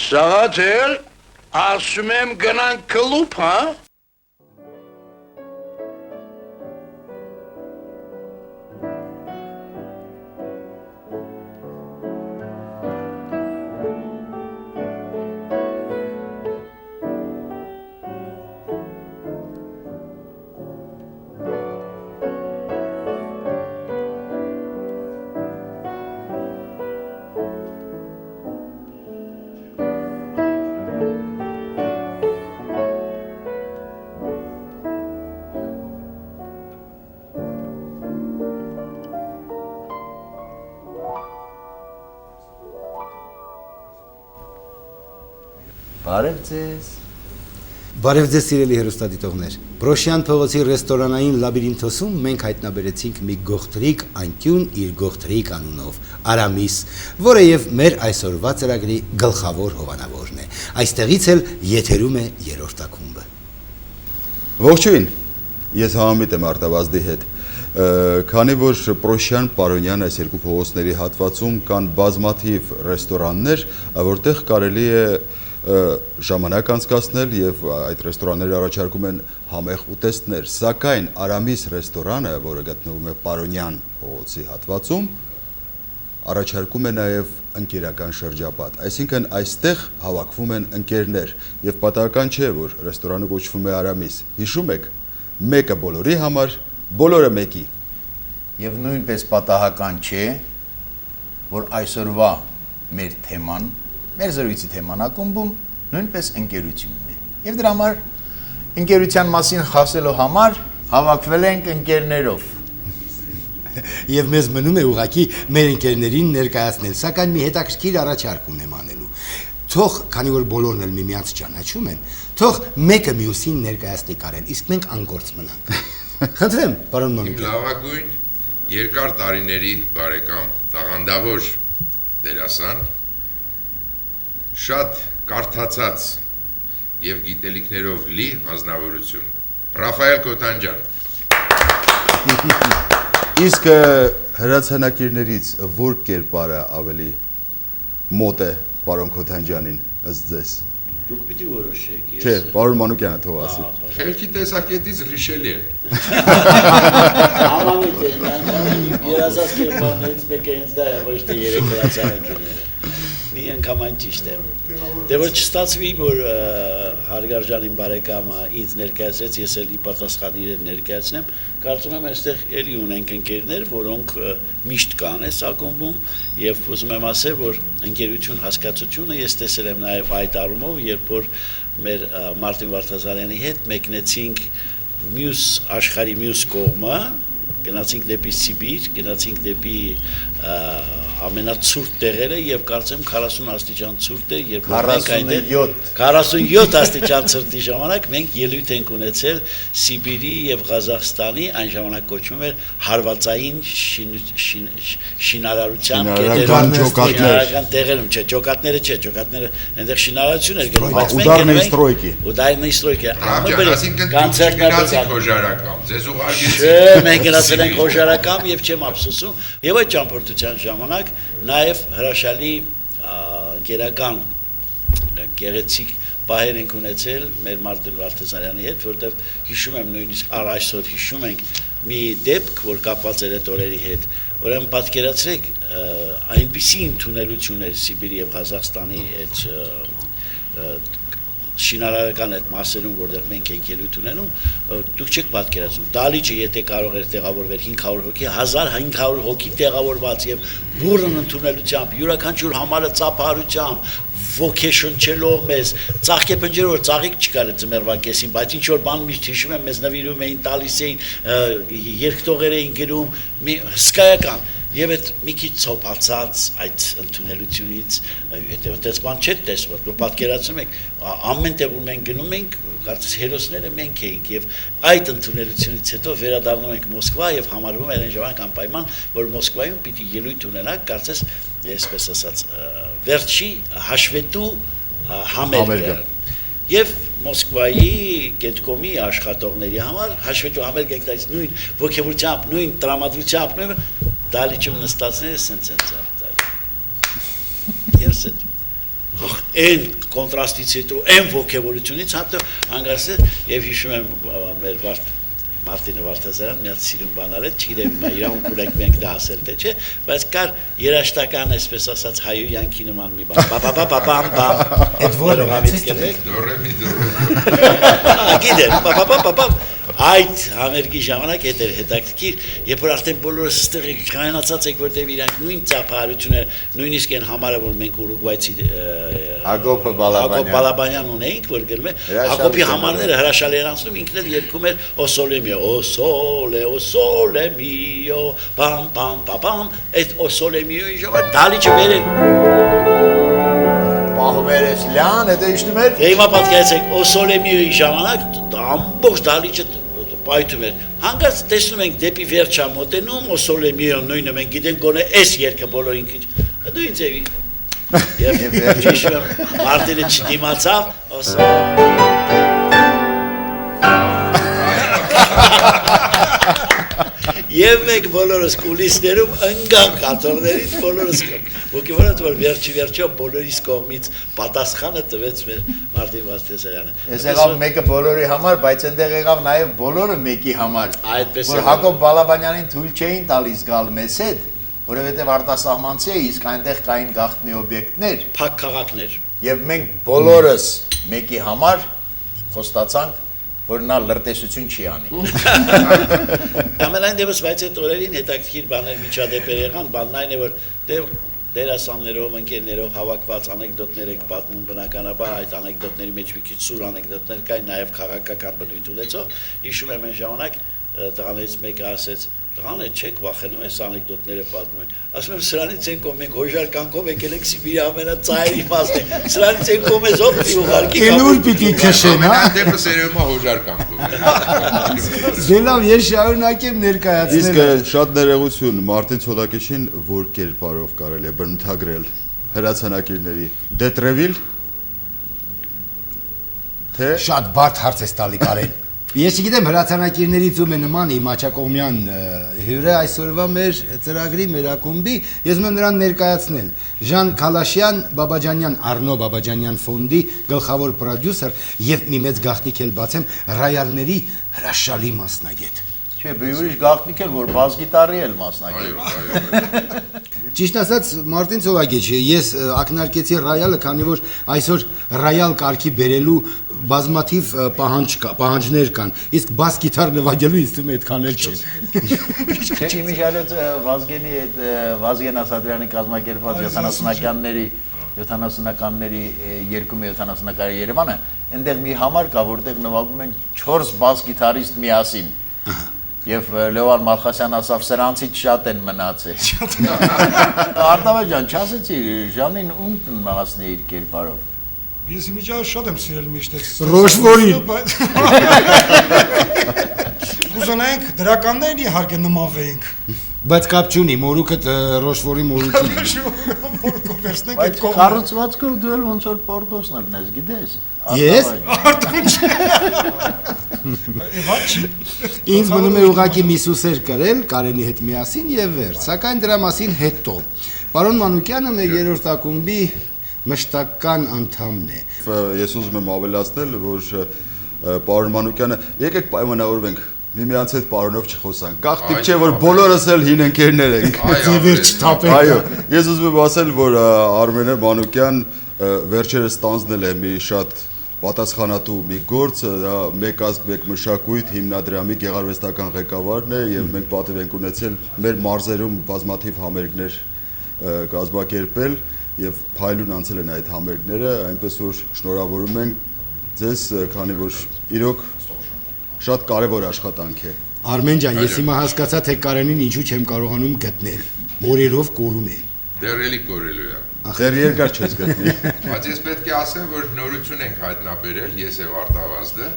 Սաղաթել, ասում եմ գնանք կլուբ, հա? Բարև ձեզ։ Բարև ձեզ սիրելի հեռուստադիտողներ։ Պրոշյան փողոցի ռեստորանային լաբիրինթոսում մենք հայտնաբերեցինք մի գողտրիկ անկյուն իր գողտրիկ անունով Արամիս, որը եւ մեր այսօրվա ծրագրի գլխավոր հովանավորն է։ Այստեղից էլ եթերում է երրորդ ակումբը։ Ողջույն։ Ես համամիտ եմ Արտավազդի հետ։ Քանի որ Պրոշյան Պարոնյան այս երկու փողոցների հատվածում կան բազմաթիվ ռեստորաններ, որտեղ կարելի է ժամանակ անցկացնել եւ այդ ռեստորանները առաջարկում են համեղ ուտեստներ, սակայն Արամիս ռեստորանը, որը գտնվում է Պարոնյան փողոցի հատվածում, առաջարկում է նաեւ ընկերական շրջապատ, այսինքն այստեղ հավաքվում են ընկերներ եւ պատահական չէ, որ ռեստորանը կոչվում է Արամիս։ Հիշում եք, մեկը բոլորի համար, բոլորը մեկի։ Եվ նույնպես պատահական չէ, որ այսօրվա մեր թեման, մեր զրույցի թեման ակումբում նույնպես ընկերությունն է։ Եվ դրա համար ընկերության մասին խոսելու համար հավաքվել ենք ընկերներով։ Եվ մեզ մնում է ուղղակի մեր ընկերներին ներկայացնել, սակայն մի հետաքրքիր առաջարկ ունեմ անելու։ Թող, քանի որ բոլորն էլ միմյանց ճանաչում են, թող մեկը մյուսին ներկայացնի Կարեն, իսկ մենք անգործ մնանք։ Խնդրեմ, պարոն Մանուկյան։ Լավագույն երկար տարիների բարեկամ, տաղանդավոր դերասան, շատ կարդացած եւ գիտելիքներով լի անձնավորություն, Ռաֆայել Կոտանջյան։ Իսկ հրացանակիրներից որ կերպարը ավելի մոտ է պարոն Քոթանջյանին ըստ ձեզ։ Դուք պիտի որոշեք։ Չէ, պարոն Մանուկյանը թող ասի։ Խելքի տեսակետից Ռիշելիեն։ Համամիտ է, երազած կերպարներից մեկը հենց դա է, ոչ թե երեք հրացանակիրները։ Մի անգամ ճիշտ է։ Դե որ չստացվի, որ հարգարժանին բարեկամը ինձ ներկայացրեց, ես էլ ի պատասխան իրեն ներկայացնեմ, կարծում եմ այստեղ էլի ունենք ընկերներ, որոնք միշտ կան այս ակումբում եւ ուզում եմ ասել, որ ընկերություն հասկացությունը ես տեսել եմ նաեւ այդ առումով, երբ որ մեր Մարտին Վարդազարյանի հետ մեկնեցինք մյուս աշխարհի մյուս կողմը, գնացինք դեպի Սիբիր, գնացինք դեպի ամենացուրտ տեղերը եւ կարծեմ 40 աստիճան ցուրտ է, երբ մենք այնտեղ 47 աստիճան ցրտի ժամանակ մենք ելույթ ենք ունեցել Սիբիրի եւ Ղազախստանի, այն ժամանակ կոչվում էր հարվածային շինարարության կետերական տեղերում, չէ, ջոկատները չէ, ջոկատները այնտեղ շինարարություն էր գնում, բայց մենք ուդայնի ստրոյկի, գնացինք հոժարակամ, ձեզ ուղարկեցինք։ Չէ, մենք գնացել ենք հոժարակամ եւ չեմ ափսոսում, եւ այդ ճամփորդության ժամանակ նաև հրաշալի գերական գեղեցիկ պահեր ենք ունեցել մեր Մարտին Վարդազարյանի հետ, որտեղ հիշում եմ նույնիսկ այսօր հիշում ենք մի դեպք, որ կապված էր այդ օրերի հետ, ուրեմն պատկերացրեք այնպիսի ընդունելություն էր Սիբիրի եւ Ղազախստանի այդ շինարարական այդ մասերում, որտեղ մենք ենք ելույթ ունենում, դուք չեք պատկերացնում։ Դալիճը եթե կարող էր տեղավորվել 500 հոգի, 1500 հոգի տեղավորված եւ բուրըն ընդունելությամբ, յուրաքանչյուր համարը ծափարությամբ, ոգեշնչելով մեզ, ծաղկեպնջերը որ ծաղիկ չկար ձմեռվա կեսին, բայց ինչ որ բան միշտ հիշում եմ, մեզ նվիրում էին, տալիս էին, երկտողեր էին գրում, մի հսկայական Եվ այդ մի քիչ ցոփացած այդ ընդունելությունից, այդպես բան չէ տեսված, որ պատկերացնում եք, ամեն տեղ ու մենք գնում ենք, կարծես հերոսները մենք էինք եւ այդ ընդունելությունից հետո վերադառնում ենք Մոսկվա եւ համարվում էր այն ժամանակ անպայման, որ Մոսկվայում պիտի ելույթ ունենանք, կարծես, այսպես ասած, վերջի հաշվետու համերգը։ Եվ Մոսկվայի կենտկոմի աշխատողների համար հաշվետու համերգ ենք տալիս նույն ոգևորությամբ, նույն տրամադրությամբ, նույն Դալիճում նստածները սենց են ծաղ տալի։ Եվ սետ։ այն կոնտրաստից հետո այն ոգևորությունից հատը հանգարց է եւ հիշում եմ մեր Մարտինը Վարդազարյան մի հատ սիրուն բան արեց, չգիտեմ հիմա իրավունք ունենք մենք դա ասել թե չէ, բայց կար երաշտական, այսպես ասած, հայոյանքի նման մի բան։ Բաբաբաբաբամ։ Այդ որը Դորեմի Գիտեմ, բաբաբաբաբամ։ Այդ համերգի ժամանակ այդ էր հետաքրքիր, երբ որ արդեն բոլորս ստեղ կայացած եք, որտեղ իրանք նույն ծափահարությունը, նույնիսկ այն համարը, որ մենք Ուրուգվայցի Հակոբ Բալաբանյան ունեինք, որ գրում է, Հակոբի համարները հրաշալի էր անցնում, ինքն էլ երգում էր «O sole mio, pam pam pam pam», այդ «O sole mio»-ի ժամանակ դալիճը վերել։ Պահում էր ես լյան, հետո իշտում էր։ Դե հիմա պատկերացեք «O sole mio»-ի ժամանակ ամբողջ դալիճը պայթում էր։ Հանկարծ տեսնում ենք դեպի վերջա մոտենում «O sole mio» նույնը մենք գիտենք գոնե այս երգը բոլորին քիչ։ Նույն ձևի։ Եվ վերջիշը Մարտինը չդիմացավ «O sole Եվ մենք բոլորս կուլիսներում ընկանք աթոռներից բոլորս ոգևորած որ վերջի բոլորիս կողմից պատասխանը տվեց մեր Մարտին Վարդազարյանը։ Ես եղավ մեկը բոլորի համար, բայց այնտեղ եղավ նաև բոլորը մեկի համար։ Այդպես որ Հակոբ Բալաբանյանին թույլ չէին տալիս գալ մեզ հետ, որովհետև արտասահմանցի է, իսկ այնտեղ կային գաղտնի օբյեկտներ, փակ քաղաքներ։ եւ մենք բոլորս մեկի համար խոստացանք որ նա լրտեսություն չի անի։ Ամենայն դեպս բայց այդ օրերին հետաքրքիր բաներ միջադեպեր եղան, բանն այն է որ դերասաններով, ընկերներով հավաքված անեկդոտներ եք պատմում բնականաբար, այդ անեկդոտների մեջ մի քիչ սուր անեկդոտներ կային, նաև քաղաքական բնույթ ունեցող։ Հիշում եմ այն ժամանակ տղաներից մեկը ասեց. «Տղաներ, չեք վախենում այս անեկդոտները պատմում են»։ Ասում եմ սրանից են կողմ մենք հոժար կանքով եկել ենք Սիբիրի ամենածայրի մասն է։ Սրանից են կողմ ես ով ուղարկի։ Կելուր պիտի քշեն, հա։ Դեպս երևում է հոժար կանքով։ Զելավ ես շարունակեմ ներկայացնել։ Իսկ շատ ներողություն Մարտին Ցոլակեշին որ կերպարով կարելի է բնութագրել հրացանակիրների դետրևիլ թե Շատ բարդ հարց է տալի Կարեն։ Ես չգիտեմ հրացանակիրներից ում է նման իմ Աչակողմյան հյուրը այսօրվա մեր ծրագրի մեր ակումբի ես ուզում եմ նրան ներկայացնել Ժան Քալաշյան Բաբաջանյան Արնո Բաբաջանյան ֆոնդի գլխավոր պրոդյուսեր եւ մի մեծ գաղտնիք էլ բացեմ ռայալների հրաշալի մասնագետ Չէ, ուրիշ գաղտնիք էլ որ բաս գիտարի էլ մասնակից։ Ճիշտ ասած Մարտին Ցոլակեչ ես ակնարկեցի ռայալը քանի որ այսօր ռայալ կարգի բերելու բազմաթիվ պահանջներ կան իսկ բաս գիտար նվագելու ինձ թվում է այդքան էլ չեն Չէ, իմիջիալից Վազգենի այդ Վազգեն Ասատրյանի կազմակերպած 70-ականների երկում 70-ականների Երևանը այնտեղ մի համար կա որտեղ նվագում են 4 բաս գիտարիստ միասին Եվ Լևոն Մալխասյան ասավ սրանցից շատ են մնացել Արտավայ ջան, չասեցի Ժանին ում տնանացնի իր կերպարով Ես իմիջիայով շատ եմ սիրել միշտ Ռոշվորին Կուզենայինք դրականներին իհարկե նմանվեինք Բայց կապ չունի, մորուքը Ռոշվորի մորուքին Մորուկով վերցնենք Բայց կառուցվածքով դու էլ ոնց որ Պորտոսն էլ ես, գիտես Ես? Ինձ մնում է ուղղակի միսուսեր կրել Կարենի հետ միասին եւ վերջ, սակայն դրա մասին հետո Պարոն Մանուկյանը մեր երրորդ ակումբի մշտական անդամն է Ես ուզում եմ ավելացնել որ պարոն Մանուկյանը եկեք պայմանավորվենք Միմյանց հետ պարոնով չխոսանք Գաղտնիք չէ որ բոլորս էլ հին ընկերներ ենք Ձևեր չթափենք Այո, ես ուզում եմ ասել որ Արմենե Մանուկյան վերջերս ստանձնել է մի շատ պատասխանատու մի գործ, դա մեկ ազգ մեկ մշակույթ հիմնադրամի գեղարվեստական ղեկավարն է եւ մենք պատիվ ենք ունեցել մեր մարզերում բազմաթիվ համերգներ կազմակերպել եւ փայլուն անցել են այդ համերգները, այնպես որ շնորհավորում ենք ձեզ, քանի որ իրոք շատ կարևոր աշխատանք է։ Արմեն ջան, ես հիմա հասկացա թե Կարենին ինչու չեմ կարողանում գտնել։ Մորերով կորում է։ Դեռ էլի կորելու է։ Դեռ երկար չես գտնի։ Բայց ես պետք է ասեմ, որ նորություն ենք հայտնաբերել, ես եւ Արտավազդը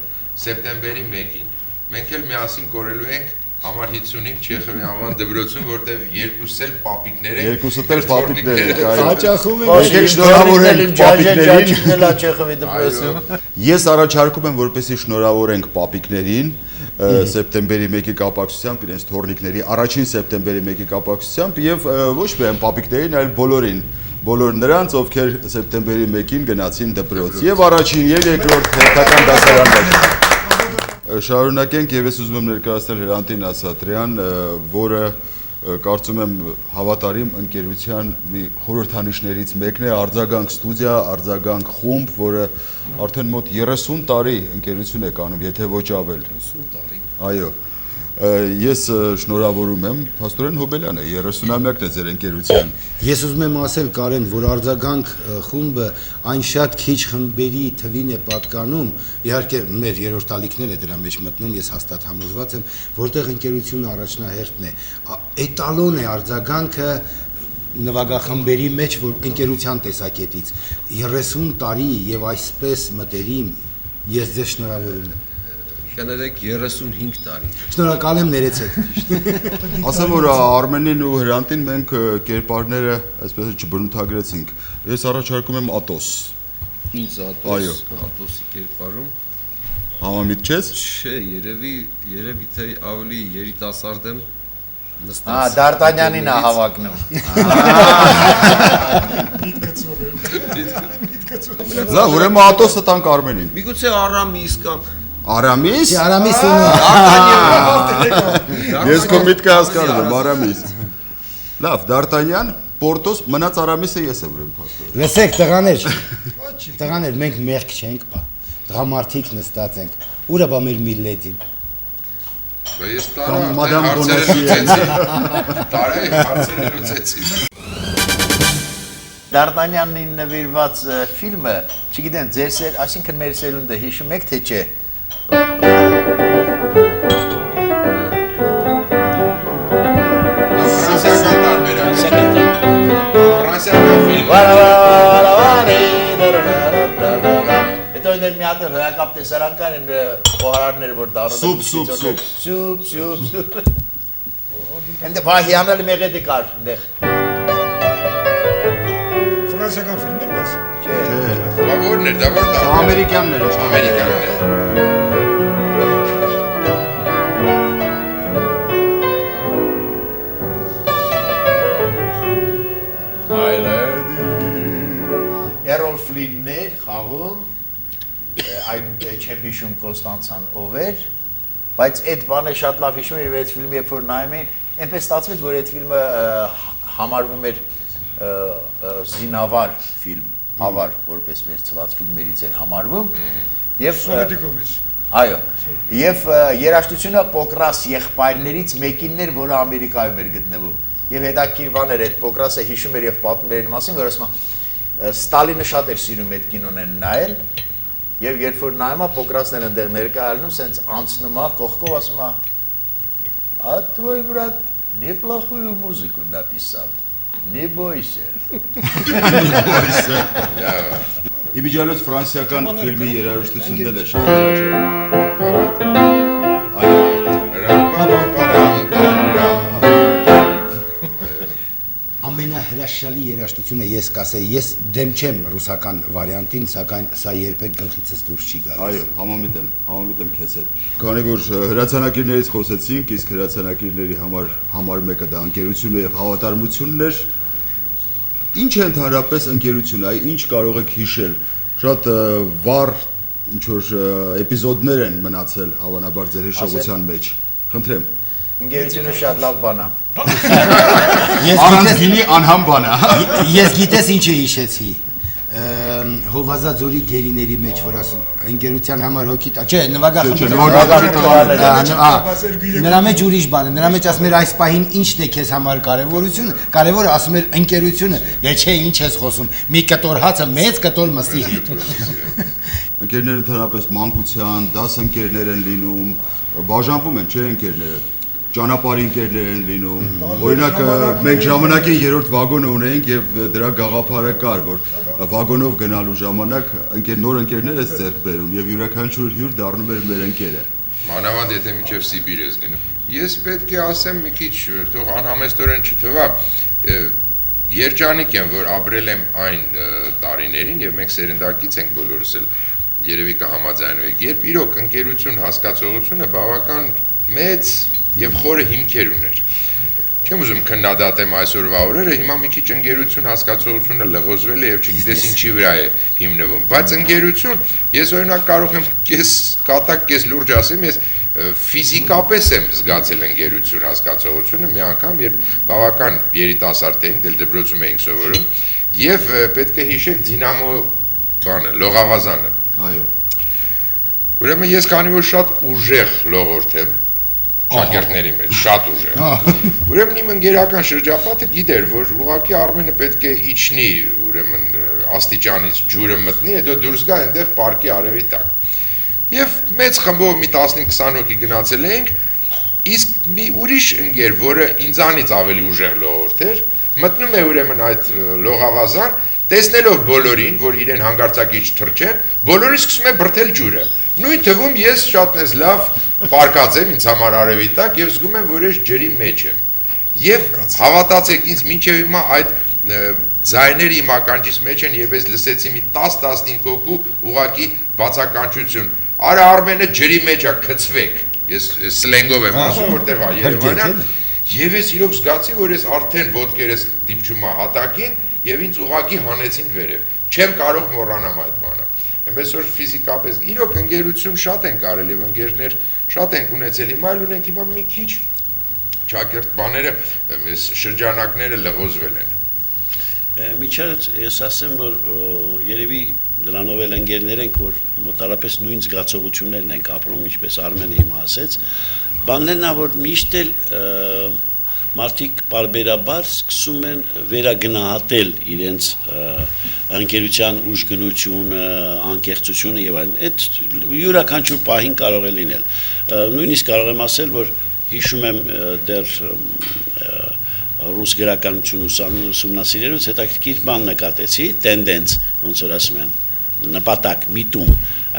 սեպտեմբերի 1-ին։ Մենք էլ միասին կորելու ենք Համար 55 Չեխովի անվան դպրոցում, որտեղ երկուսս էլ պապիկներ են։ Երկուսս էլ պապիկներ են, այո։ Հաճախում եմ։ Եկեք շնորհավորենք պապիկներին։ Չեխովի դպրոցում։ Ես առաջարկում եմ, որպեսզի շնորհավորենք պապիկներին սեպտեմբերի 1-ի կապակցությամբ, իրենց թորնիկների առաջին սեպտեմբերի 1-ի կապակցությամբ եւ ոչ միայն պապիկներին, այլ բոլորին բոլոր նրանց, ովքեր սեպտեմբերի 1-ին գնացին դպրոց եւ առաջին եւ երկրորդ հերթական դասարաններ։ Շարունակենք եւ ես ուզում եմ ներկայացնել Հրանտին Ասատրյան, որը կարծում եմ հավատարիմ ընկերության մի խորհրդանիշներից մեկն է, Արձագանք ստուդիա, Արձագանք խումբ, որը արդեն մոտ 30 տարի ընկերություն է կանում, եթե ոչ ավել։ 30 տարի։ Այո։ Ես շնորհավորում եմ Փաստորեն Հոբելյանը, 30-ամյակն է ձեր ընկերության։ Ես ուզում եմ ասել Կարեն, որ Արձագանք խումբը այն շատ քիչ խմբերի թվին է պատկանում, իհարկե մեր երրորդ ալիքն է դրա մեջ մտնում, ես հաստատ համոզված եմ, որտեղ ընկերությունը առաջնահերթն է։ Էտալոն է Արձագանքը նվագախմբերի մեջ, որ ընկերության տեսակետից 30 տարի եւ այսպես մտերիմ, ես ձեզ շնորհավորում եմ։ Կներեք 35 տարի։ Շնորհակալ եմ, ներեցեք։ Ասեմ, որ Արմենին ու Հրանտին մենք կերպարները այսպես չբնութագրեցինք։ Ես առաջարկում եմ Ատոս։ Ինձ Ատոսի կերպարում։ Համամիտ չես։ Չէ, երևի թե ավելի երիտասարդ եմ նստած։ Դարտանյանին է հավակնում։ Լավ, ուրեմն Ատոսը տանք Արմենին։ Միգուցե Արամիս կամ Արամիս։ Արամիս ու Ես քո միտքը հասկանում եմ, Արամիս։ Լավ, Դարտանյան, Պորտոս, մնաց Արամիսը ես եմ ուրեմն Փաստորեն։ Լսեք, տղաներ, մենք մեղք չենք, բա։ Տղամարդիկ նստած ենք։ Ուրա բա մեր միլեդին։ Ես Մադամ տարա հարցերը լուծեցի։ Դարտանյանին նվիրված ֆիլմը, չգիտեմ, ձեր այսինքն մեր սերունդը հիշում եք թե չէ։ Ֆրանսիական ֆիլմ։ Հետո դեռ մի հատ հոյակապ տեսարան կան են խոհարարներ, որ դառնում Սուպ։ Սուպ։ Ընդ բահյանալ մեղեդի կար այնտեղ։ Ֆրանսիական ֆիլմեր ես։ Չէ։ Որն է, դա որ դա։ Ամերիկյաններ է, Ամերիկանն է։ Errol Flynn-ներ խաղում, այն չեմ հիշում Կոստանցան ով էր, բայց այդ բանը շատ լավ հիշում եմ եւ այդ ֆիլմը երբ որ նայում էին, այնպես ստացվեց, որ այդ ֆիլմը համարվում էր զինավար ֆիլմ, ավար որպես վերցված ֆիլմերից էր համարվում եւ Սովետի կողմից։ Այո, եւ երաժշտությունը Պոկրաս եղբայրներից մեկինն էր, որը Ամերիկայում էր գտնվում։ Եվ հետաքրքիր բան էր, այդ Պոկրասը հիշում էր եւ պատմում էր մասին, որ ասում Ստալինը շատ էր սիրում այդ կինոն են նայել, եւ երբ որ նայում է Պոկրասն են այնտեղ ներկայանում, սենց անցնում է կողքով ասում է. «А твой брат неплохую музыку написал. Не бойся». Իբիջալոց ֆրանսիական ֆիլմի երաժշտությունն է շատ Ամենահրաշալի երաժշտությունը ես կասեի, ես դեմ չեմ ռուսական վարիանտին, սակայն սա երբեք գլխիցս դուրս չի գալիս։ Այո, համամիտ եմ քեզ հետ։ Քանի որ հրացանակիրներից խոսեցինք, իսկ հրացանակիրների համար մեկը դա ընկերությունը եւ հավատարմությունն էր, ինչ է ընդհանրապես ընկերությունը, ինչ կարող եք հիշել։ Շատ վառ ինչ որ էպիզոդներ են մնացել հավանաբար ձեր հիշողության մեջ։ Խնդրեմ։ Ընկերությունը շատ լավ բան է։ Առանց գինի անհամ բան է։ Ես գիտես ինչ հիշեցի։ Հովազաձորի գերիների մեջ, որ ասում ընկերության համար հոգի տա, չէ, նրա մեջ ուրիշ բան է, նրա մեջ ասում էր այս պահին ինչն է քեզ համար կարևորությունը, կարևորը ասում էր ընկերությունը, դե չէ, ինչ ես խոսում, մի կտոր հացը մեծ կտոր մստի հետ։ Ընկերները ընդհանրապես մանկության, դասընկերներ են լինում, բաժանվում են, չէ, ընկերները։ Ճանապարհի ընկերներ են լինում։ Օրինակ մենք ժամանակին երրորդ վագոնը ունեինք եւ դրա գաղափարը կար, որ վագոնով գնալու ժամանակ նոր ընկերներ ես ձեռք բերում եւ յուրաքանչյուր հյուր դառնում էր մեր ընկերը։ Մանավանդ եթե միջև Սիբիր ես գնում։ Ես պետք է ասեմ մի քիչ, թող անհամեստորեն չթվա, երջանիկ եմ, որ ապրել եմ այն տարիներին եւ մենք սերնդակից ենք բոլորս էլ երևի կհամաձայնվենք, երբ իրոք ընկերություն հասկացողությունը բավական մեծ եւ խորը հիմքեր ուներ։ Չեմ ուզում քննադատեմ այսօրվա օրերը, հիմա մի քիչ ընկերություն հասկացողությունը լղոզվել է եւ չգիտես ինչի վրա է հիմնվում, բայց ընկերություն, ես օրինակ կարող եմ կես կատակ, կես լուրջ ասեմ, ես ֆիզիկապես եմ զգացել ընկերություն հասկացողությունը մի անգամ, երբ բավական երիտասարդ էինք, դել դպրոցում էինք սովորում եւ պետք է հիշեք Դինամո բանը, լողավազանը։ Այո։ Ուրեմն ես քանի որ շատ ուժեղ լողորդ եմ շակերտների մեջ, շատ ուժեղ։ Ուրեմն իմ ընկերական շրջապատը գիտեր, որ ուղղակի Արմենը պետք է իջնի, ուրեմն աստիճանից ջուրը մտնի, հետո դուրս գա այնտեղ պարկի արևի տակ։ Եվ մեծ խմբով մի 15-20 հոգի գնացել էինք, իսկ մի ուրիշ ընկեր, որը ինձանից ավելի ուժեղ լողորդ էր, մտնում է ուրեմն այդ լողավազան, տեսնելով բոլորին, որ իրեն հանգարցակի չթրջեն, բոլորին սկսում է բրդել ջուրը։ Նույն թվում ես շատ մեծ լավ պարկած եմ ինձ համար արևի տակ եւ զգում եմ, որ ես ջրի մեջ եմ։ Եվ հավատացեք ինձ մինչեւ հիմա այդ ձայները իմ ականջիս մեջ են եւ ես լսեցի մի 10-15 հոգու ուղակի բացականչություն։ Արա Արմենը ջրի մեջ է, քցվեք։ Ես սլենգով եմ ասում, որտեղ է Երևանը։ Եվ ես իրոք զգացի, որ ես արդեն ոտքերս դիպչում եմ հատակին եւ ինձ ուղակի հանեցին վերև։ Չեմ կարող մոռանամ այդ բանը։ Εμείς ως ֆիզիկապես իրոք ընկերություն շատ են կարել եւ ընկերներ շատ են ունեցել, հիմա էլ ունենք, հիմա մի քիչ ճակերտ բաները, այս շրջանակները լղոզվել են։ Միջած ես ասեմ, որ երևի դրանով էլ ընկերներ ենք, որ մոտարապես նույն զգացողություններն ենք ապրում, ինչպես Արմենը հիմա ասեց, բաններն ա, որ միշտ էլ մարդիկ բարբերաբար սկսում են վերագնահատել իրենց ընկերության ուժգնությունը, անկեղծությունը եւ այլն։ Այդ յուրաքանչյուր պահին կարող է լինել։ Նույնիսկ կարող եմ ասել, որ հիշում եմ դեռ ռուս գրականություն ուսումնասիրելուց հետաքրքիր բան նկատեցի, տենդենս, ոնց որ ասում են, նպատակ, միտում,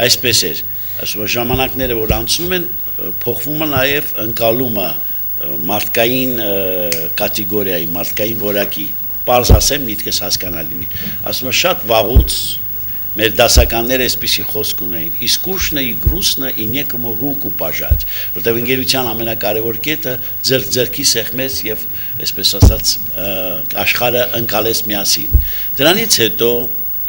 այսպես էր, ասում եմ ժամանակները, որ անցնում են, փոխվում է նաև ընկալումը մարդկային կատեգորիայի, մարդկային որակի, պարզ ասեմ, միտքս հասկանալ լինի, ասում եմ շատ վաղուց մեր դասականները այսպիսի խոսք ունեին, искушно и грустно и некому руку пожать, որտեղ ընկերության ամենակարևոր կետը ձեռքի սեղմես եւ այսպես ասած աշխարհը ընկալես միասին։ Դրանից հետո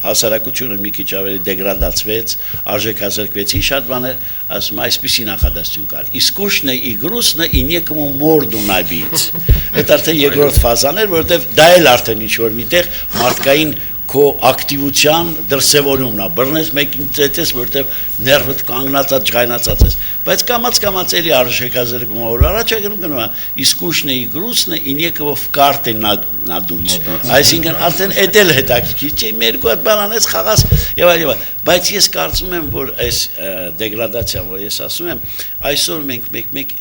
հասարակությունը մի քիչ ավելի դեգրադացվեց, արժեքազրկվեցին շատ բաներ, ասում այսպիսի նախադասություն կար. искушно и грустно и некому морду набить։ Այդ արդեն երկրորդ ֆազան էր, որովհետեւ դա էլ արդեն ինչ որ միտեղ մարդկային քո ակտիվության դրսևորումն է, բռնես մեկին ծեծես, որտեվ ներվդ կանգնածած, ջղայնացած ես, բայց կամաց էլի արժեքազրկում է, որ առաջագնում գնում է, искушно и грустно и некого в карты надуть։ Այսինքն արդեն էդ էլ հետաքրքիր չէ, մի երկու հատ բան անես, խաղաս եւ այլն, բայց ես կարծում եմ, որ այս դեգրադացիան, որ ես ասում եմ, այսօր մենք մեկ-մեկ,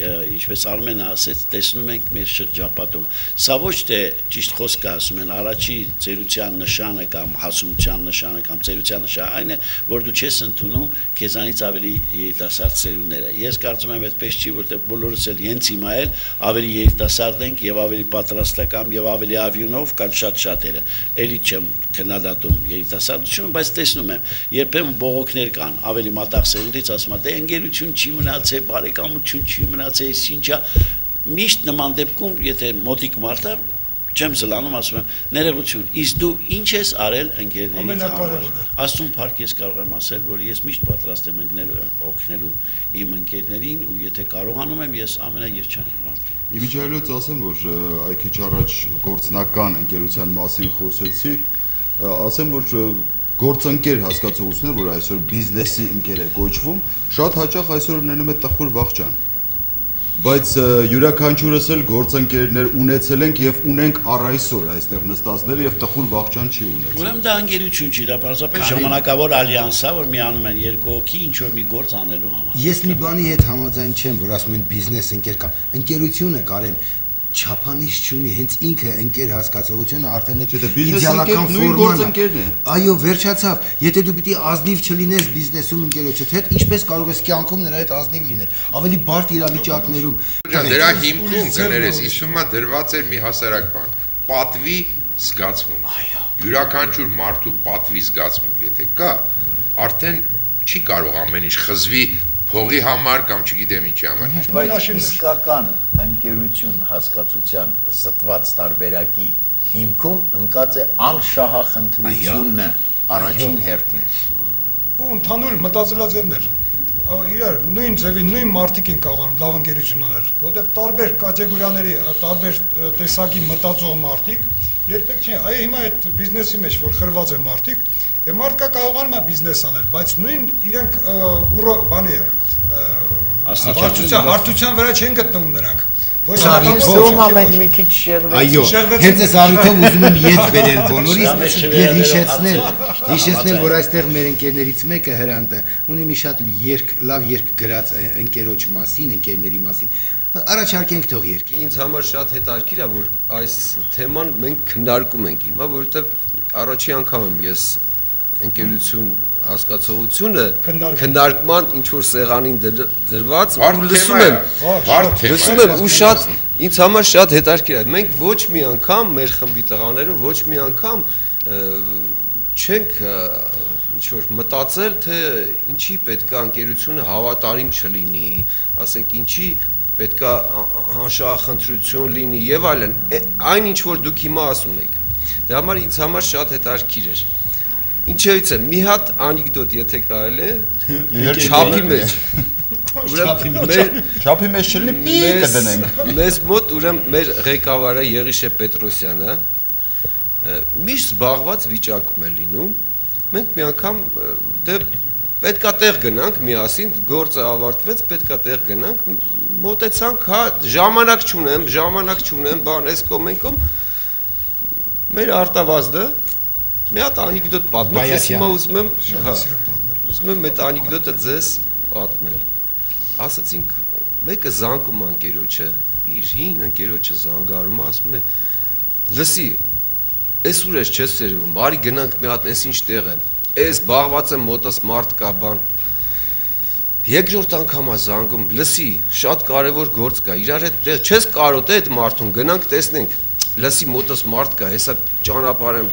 ինչպես Արմենը ասեց, տեսնում ենք մեր շրջապատում։ Սա ոչ թե ճիշտ խոսք է ասում են, առաջի ծերության նշանը կամ հասունության նշանը կամ ծերության նշանը այն է, որ դու չես ընդունում քեզանից ավելի երիտասարդ ծերունները։ Ես կարծում եմ այդպես չի, որտեղ բոլորս էլ հենց հիմա էլ ավելի երիտասարդ ենք եւ ավելի պատրաստական եւ ավելի ավյունով կան շատ շատերը։ Էլի չեմ քննադատում երիտասարդությունը, բայց տեսնում եմ, երբեմն բողոքներ կան, ավելի մատաղ սերունդից ասում են, դե ընկերություն չի մնացել, բարեկամություն չի մնացել, ինչա։ Միշտ նման դեպքում, եթե մոտիկ մարդ է, չեմ զլանում, ասում եմ, ներողություն, իսկ դու ինչ ես արել ընկերներից համար։ Աստուն փառք ես կարող եմ ասել, որ ես միշտ պատրաստ եմ օգնելու իմ ընկերներին ու եթե կարողանում եմ, ես ամենաերջանիկ մարդ եմ։ Իմիջիայլոց ասեմ, որ այ քիչ առաջ գործնական ընկերության մասին խոսեցի, ասեմ, որ գործընկեր հասկացողությունը, որ այսօր բիզնեսի ընկեր է կոչվում, շատ հաճախ այսօր ունենում է տխուր վախճան։ Բայց յուրաքանչյուրս էլ գործընկերներ ունեցել ենք եւ ունենք առ այսօր այստեղ նստածները եւ տխուր վախճան չի ունեցել։ Ուրեմն դա ընկերություն չի, դա պարզապես ժամանակավոր ալյանս է, որ միանում են երկու հոգի ինչ որ մի գործ անելու համար։ Ես մի բանի հետ համաձայն չեմ, որ ասում են բիզնես ընկեր կամ ընկերությունը կարեն չափանիշ չունի, հենց ինքը ընկեր հասկացողությունը արդեն իդեալական ֆորման է։ Այո, վերջացավ։ Եթե դու պիտի ազնիվ չլինես բիզնեսում ընկերոջդ հետ, ինչպես կարող ես կյանքում նրա հետ ազնիվ լինել։ Ավելի բարդ իրավիճակներում։ Դրա հիմքում կներես, իսումա դրված էր մի հասարակ բան՝ պատվի զգացմունք։ Յուրաքանչյուր մարդու պատվի զգացմունք եթե կա, արդեն չի կարող ամեն ինչ խզվի փողի համար կամ չգիտեմ ինչի համար։ Բայց իսկական ընկերություն հասկացության զտված տարբերակի հիմքում ընկած է անշահախնդրությունը առաջին հերթին։ Ու ընդհանուր մտածելաձևներ իրար նույն ձևի նույն մարդիկ են կարողանում լավ ընկերություն անել, որտեղ տարբեր կատեգորիաների, տարբեր տեսակի մտածող մարդիկ երբեք չի, այ հիմա այդ բիզնեսի մեջ որ խրված են մարդիկ, այդ մարդկա կարողանում է բիզնես անել, բայց նույն իրենք բանի հարթության վրա չեն գտնվում նրանք։ Սովորում ամեն մի քիչ շեղվեց։ Այո, հենց այս առիթով ուզում եմ ետ բերել բոլորիս եւ հիշեցնել, որ այստեղ մեր ընկերներից մեկը Հրանտը ունի մի շատ լավ երգ գրած ընկերոջ մասին, ընկերների մասին։ Առաջարկենք թող երգի։ Ինձ համար շատ հետաքրքիր է, որ այս թեման մենք քննարկում ենք հիմա, որովհետեւ առաջի անգամ եմ ես ընկերություն հասկացողությունը քննարկման ինչ որ սեղանին դրված ու լսում եմ ու շատ ինձ համար շատ հետաքրքիր է։ Մենք ոչ մի անգամ մեր խմբի տղաները ոչ մի անգամ չենք ինչ որ մտածել թե ինչի պետքա ընկերությունը հավատարիմ չլինի, ասենք ինչի պետքա անշահախնդրություն լինի եւ այլն։ Այն ինչ որ դուք հիմա ասում եք, դա համար ինձ համար շատ հետաքրքիր էր։ Ինչերից է մի հատ անեկդոտ եթե կարելի է չափի մեջ Չափի մեջ չլինի պի կդնենք մեզ մոտ ուրեմն մեր ղեկավարը Եղիշե Պետրոսյանը միշտ զբաղված վիճակում է լինում մենք մի անգամ դե պետքա տեղ գնանք միասին գործը ավարտվեց պետքա տեղ գնանք մոտեցանք հա ժամանակ չունեմ բան էս կոմենկոմ մեր արտավազդը մի հատ անեկդոտ պատմեց, ես հիմա ուզում եմ այդ անեկդոտը ձեզ պատմել։ Ասացինք, մեկը զանգում ընկերոջը, իր հին ընկերոջը զանգարում, ասում է, լսի, այս ուր ես չես սերվում, բարի գնանք մի հատ այս ինչ տեղ է, այս բաղված եմ մոտս մարդ կա բան։ Երկրորդ անգամ է զանգում, լսի, շատ կարևոր գործ կա, իրար հետ տեղ չես կարոտ այդ մարդուն, գնանք տեսնենք, լսի մոտս մարդ կա, հեսա ճանապարհ եմ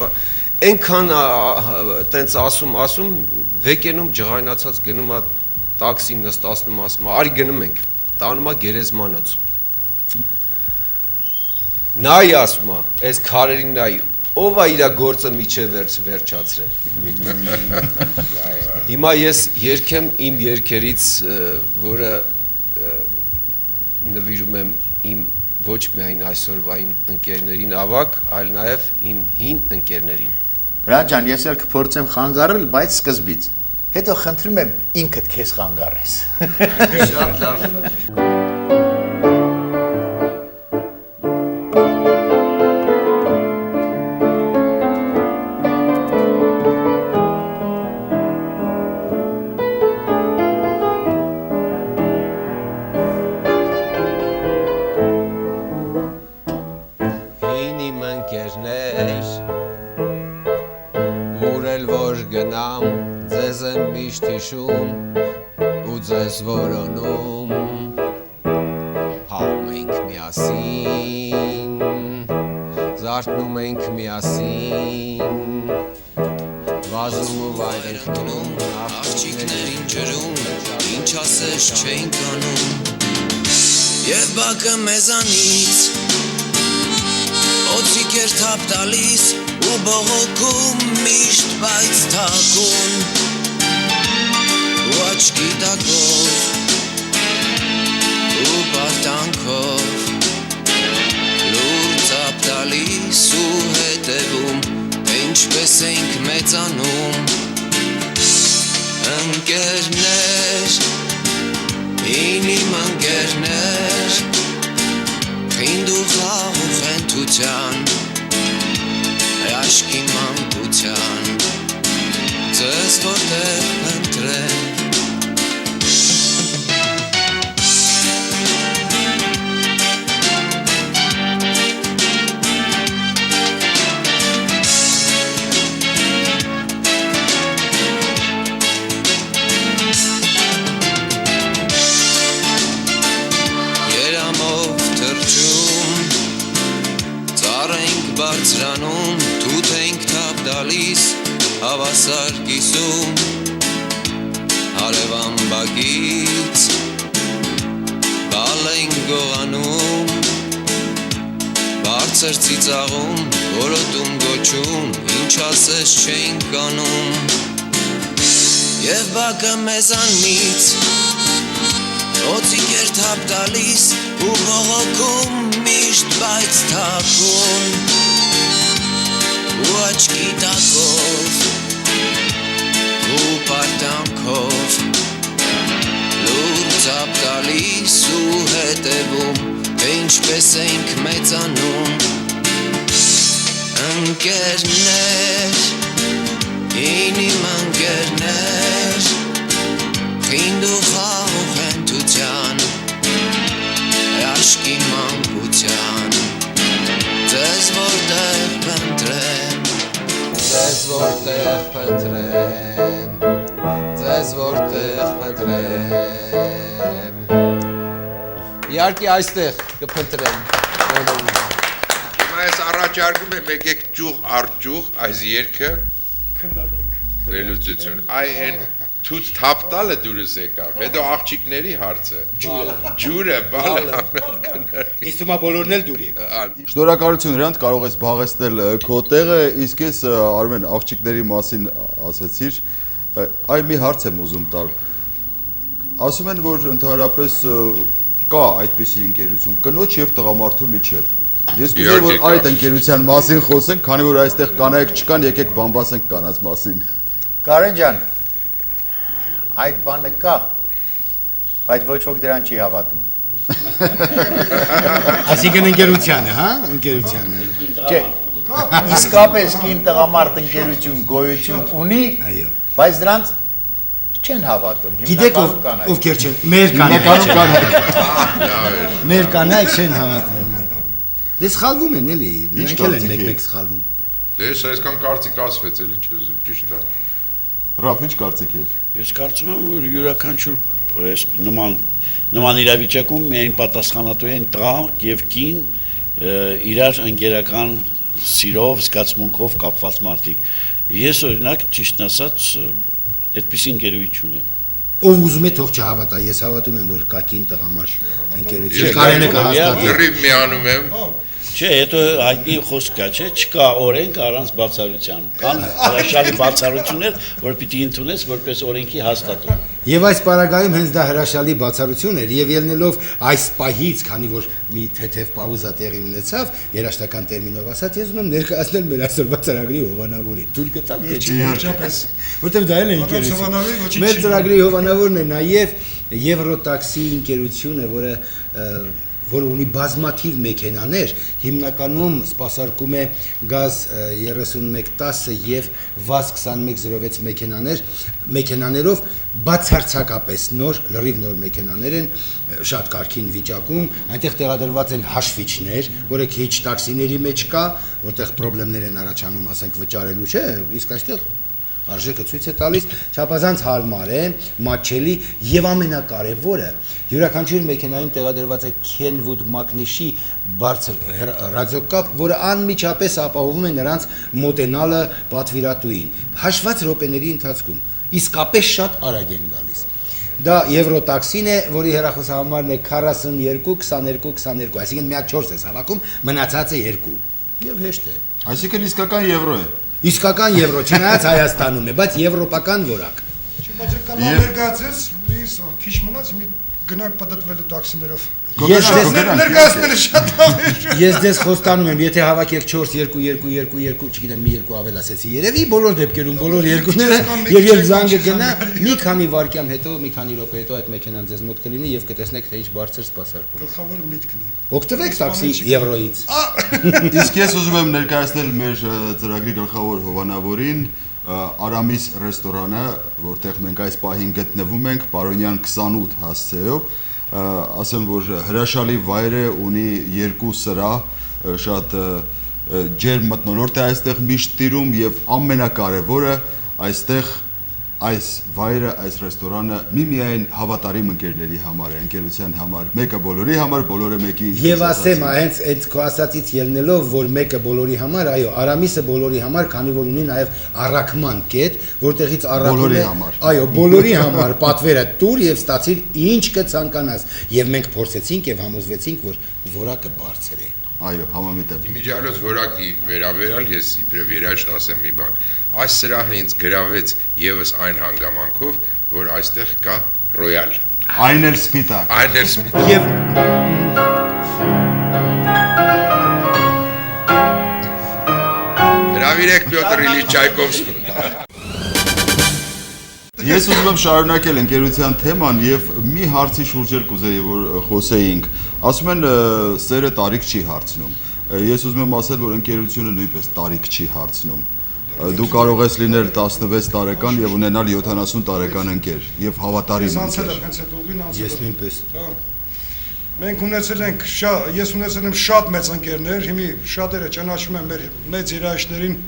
Այնքան տենց ասում վեկենում ջղայնացած գնում է տաքսին նստացնում ասում արի գնում ենք տանում է գերեզմանոց նայ ասում է այս քարերին նայ ով է իր գործը միջև վերջացրել հիմա ես երգեմ իմ երգերից որը նվիրում եմ իմ ոչ միայն այսօրվա իմ ընկերներին ավակ այլ նաև իմ հին ընկերներին Հրանտ ջան, ես էլ կփորձեմ խանգարել, բայց սկզբից։ Հետո խնդրում եմ ինքդ քեզ խանգարես։ Շատ լավ։ Հին իմ ընկերներ գնամ, ձեզ եմ միշտ հիշում ու ձեզ որոնում Հաում ենք միասին, զարթնում ենք միասին Վազում ու վայր ենք տնում, աղջիկներին ջրում, ինչ ասես չենք անում Եվ բակը մեզանից, օծիկ էր թափ տալիս ու բողոքում միշտ բայց թակուն ու աչքի տակով ու պարտանքով լուր ծապ տալիս ու հետևում ինչպես ենք մեծանում ընկերներ հին իմ ընկերներ խինդ ու խաղ ու խենթության Աշկի մանկության ձեզ որտեղ ընտրեն Երամով թրջում ծառ ենք բարձրանում թութ ենք թափ տալիս հավասար կիսում հարևան բակից բալ են գողանում բարձր ծիծաղում որոտում գոչում ինչ ասես չենք անում Եվ բակը մեզանից Օծիկ էր թափ տալիս ու բողոքում միշտ բայց թակուն ու աչքի տակով ու պարտանքով լուր թափ տալիս ու հետևում թե ինչպես ենք մեծանում ընկերներ Իմ ընկերներ Խինդ ու խաղող հենթության Հրաշքի մանկության Ձեզ որտեղ պընտրեմ Ձեզ որտեղ փնտրեմ Ձեզ որտեղ փնտրեմ Իհարկե այստեղ կփնտրեմ Հիմա ես առաջարկում եմ եկեք ճյուղ առ ճյուղ այս երգը Վերլուծություն այ են թուց թափ տալը դուրս եկավ հետո աղջիկների հարցը ջուրը բալը Ինձ թվում է բոլորն էլ դուր եկան Շնորհակալություն Հրանտ կարող ես զբաղեցնել քո տեղը իսկ ես Արմեն աղջիկների մասին ասեցիր այ մի հարց եմ ուզում տալ ասում են որ ընդհանրապես կա այդպիսի ընկերություն կնոջ եւ տղամարդու միջեւ Ես կուզեի որ այդ ընկերության մասին խոսենք քանի որ այստեղ կանայք չկան եկեք բամբասենք կանանց մասին Կարեն ջան, այդ բանը կա, բայց ոչ ոք դրան չի հավատում։ Այսինքն ընկերությանը, հա, ընկերությանը։ Չէ, իսկապես կին տղամարդ ընկերություն գոյություն ունի, բայց դրանց չեն հավատում։ Գիտեք ովքեր չեն, մեր կանայք չեն հավատում։ Դե սխալվում են էլի, նրանք էլ են մեկ-մեկ սխալվում։ Դե ես այսքան կարծիք ասվեց էլի չուզում, ճիշտ է։ Ռաֆ, ինչ կարծիք ես։ Ես կարծում եմ, որ յուրաքանչյուր նման իրավիճակում միայն պատասխանատու են տղա եւ կին իրար ընկերական սիրով, զգացմունքով կապված մարդիկ։ Ես օրինակ ճիշտ ասած այդպիսի ընկերություն եմ։ Ով ուզում է թող չհավատա, ես հավատում եմ, որ կա կին տղամարդ ընկերություն։ Կարենը կհաստատի։ Լրիվ միանում եմ։ Չէ, հետո հայտնի խոսք կա, չէ, չկա օրենք առանց բացառության։ Կան հրաշալի բացառություններ, որ պիտի ընդունես որպես օրենքի հաստատում։ Եվ այս պարագայում հենց դա հրաշալի բացառություն էր եւ ելնելով այս պահից, քանի որ մի թեթև պաուզա տեղի ունեցավ, երաշտական տերմինով ասած, ես ուզում եմ ներկայացնել մեր այսօրվա ծրագրի հովանավորին։ Թույլ կտաք թե չի։ Իհարկապես։ Որտեւ դա էլ է ընկերություն։ Մեր ծրագրի հովանավորն է նաեւ Եվրոտաքսի ընկերությունը, որը ունի բազմաթիվ մեքենաներ, հիմնականում սպասարկում է գազ 3110 եւ վազ 2106 մեքենաներով բացարձակապես նոր, լրիվ նոր մեքենաներ են, շատ կարգին վիճակում, այնտեղ տեղադրված են հաշվիչներ, որը քիչ տաքսիների մեջ կա, որտեղ խնդիրներ են առաջանում, ասենք վճարելու, չէ, իսկ այստեղ արժեքը ցույց է տալիս, չափազանց հարմար է, մատչելի եւ ամենակարևորը յուրաքանչյուր մեքենայում տեղադրված է Kenwood մագնիշի բարձր ռադիոկապ, որը անմիջապես ապահովում է նրանց մոտենալը պատվիրատուին։ Հաշված րոպեների ընթացքում իսկապես շատ արագ են գալիս։ Դա Եվրոտաքսին է, որի հեռախոսահամարն է 42 22 22, այսինքն միակ 4 ես հավաքում, մնացածը 2։ Եվ հեշտ է։ Այսինքն իսկական եվրո է։ Իսկական եվրո, չնայած Հայաստանում է, բայց եվրոպական որակ։ Բայց կան ներկայացես, ես քիչ մնաց մի գնանք պատտվելու տաքսիներով։ Ներկայացնելը շատ լավ է։ Ես դες խոստանում եմ, եթե հավաքեք 4 2 2 2 2, չգիտեմ, մի երկու ավել ասեցի, երևի բոլոր դեպքերում բոլոր երկուները եւ երբ զանգը գնա, մի քանի վայրկյան հետո, մի քանի րոպե հետո այդ մեքենան ձեզ մոտ կլինի եւ կտեսնեք թե ինչ բարձր սպասարկում։ Գլխավորը միտքն է։ Օգտվեք տաքսի եվրոից։ Իսկ ես ուզում եմ ներկայացնել մեր ծրագրի գլխավոր հովանավորին Արամիս ռեստորանը, որտեղ մենք այս պահին գտնվում ենք Պարոնյան 28 հասցեով, ասեմ որ հրաշալի վայր է, ունի 2 սրահ, շատ ջերմ մթնոլորտ է այստեղ միշտ տիրում եւ ամենակարևորը այստեղ այս վայրը, այս ռեստորանը միմիայն հավատարիմ ընկերների համար է, ընկերության համար, մեկը բոլորի համար, բոլորը մեկի։ Եվ ասեմ, հենց քո ասածից ելնելով, որ մեկը բոլորի համար, այո, Արամիսը բոլորի համար, քանի որ ունի նաև առաքման կետ, որտեղից առաքում է, այո, բոլորի համար պատվերը տուր եւ ստացիր ինչ կցանկանաս։ Եվ մենք փորձեցինք եւ համոզվեցինք, որ որակը բարձր է։ Այո, համամիտ եմ։ Իմիջիալոց որակի վերաբերալ ես իբրև երաշտ ասեմ մի բան։ Այս սրահը ինձ գրավեց եւս այն հանգամանքով, որ այստեղ կա ռոյալ։ Այն էլ սպիտակ։ Այն էլ սպիտակ։ Եվ Հրավիրեք Պյոտր Իլիչ Չայկովսկուն։ Ես ուզում եմ շարունակել ընկերության թեման եւ մի հարցի շուրջ էլ կուզեի որ խոսեինք։ Ասում են սերը տարիք չի հարցնում։ Ես ուզում եմ ասել, որ ընկերությունը նույնպես տարիք չի հարցնում։ Դու կարող ես լինել 16 տարեկան եւ ունենալ 70 տարեկան ընկեր եւ հավատարիմ ընկեր։ ես նույնպես։ Մենք ունեցել ենք ես ունեցել եմ շատ մեծ ընկերներ, հիմի շատերը ճանաչում են մեր մեծ երաժիշտներին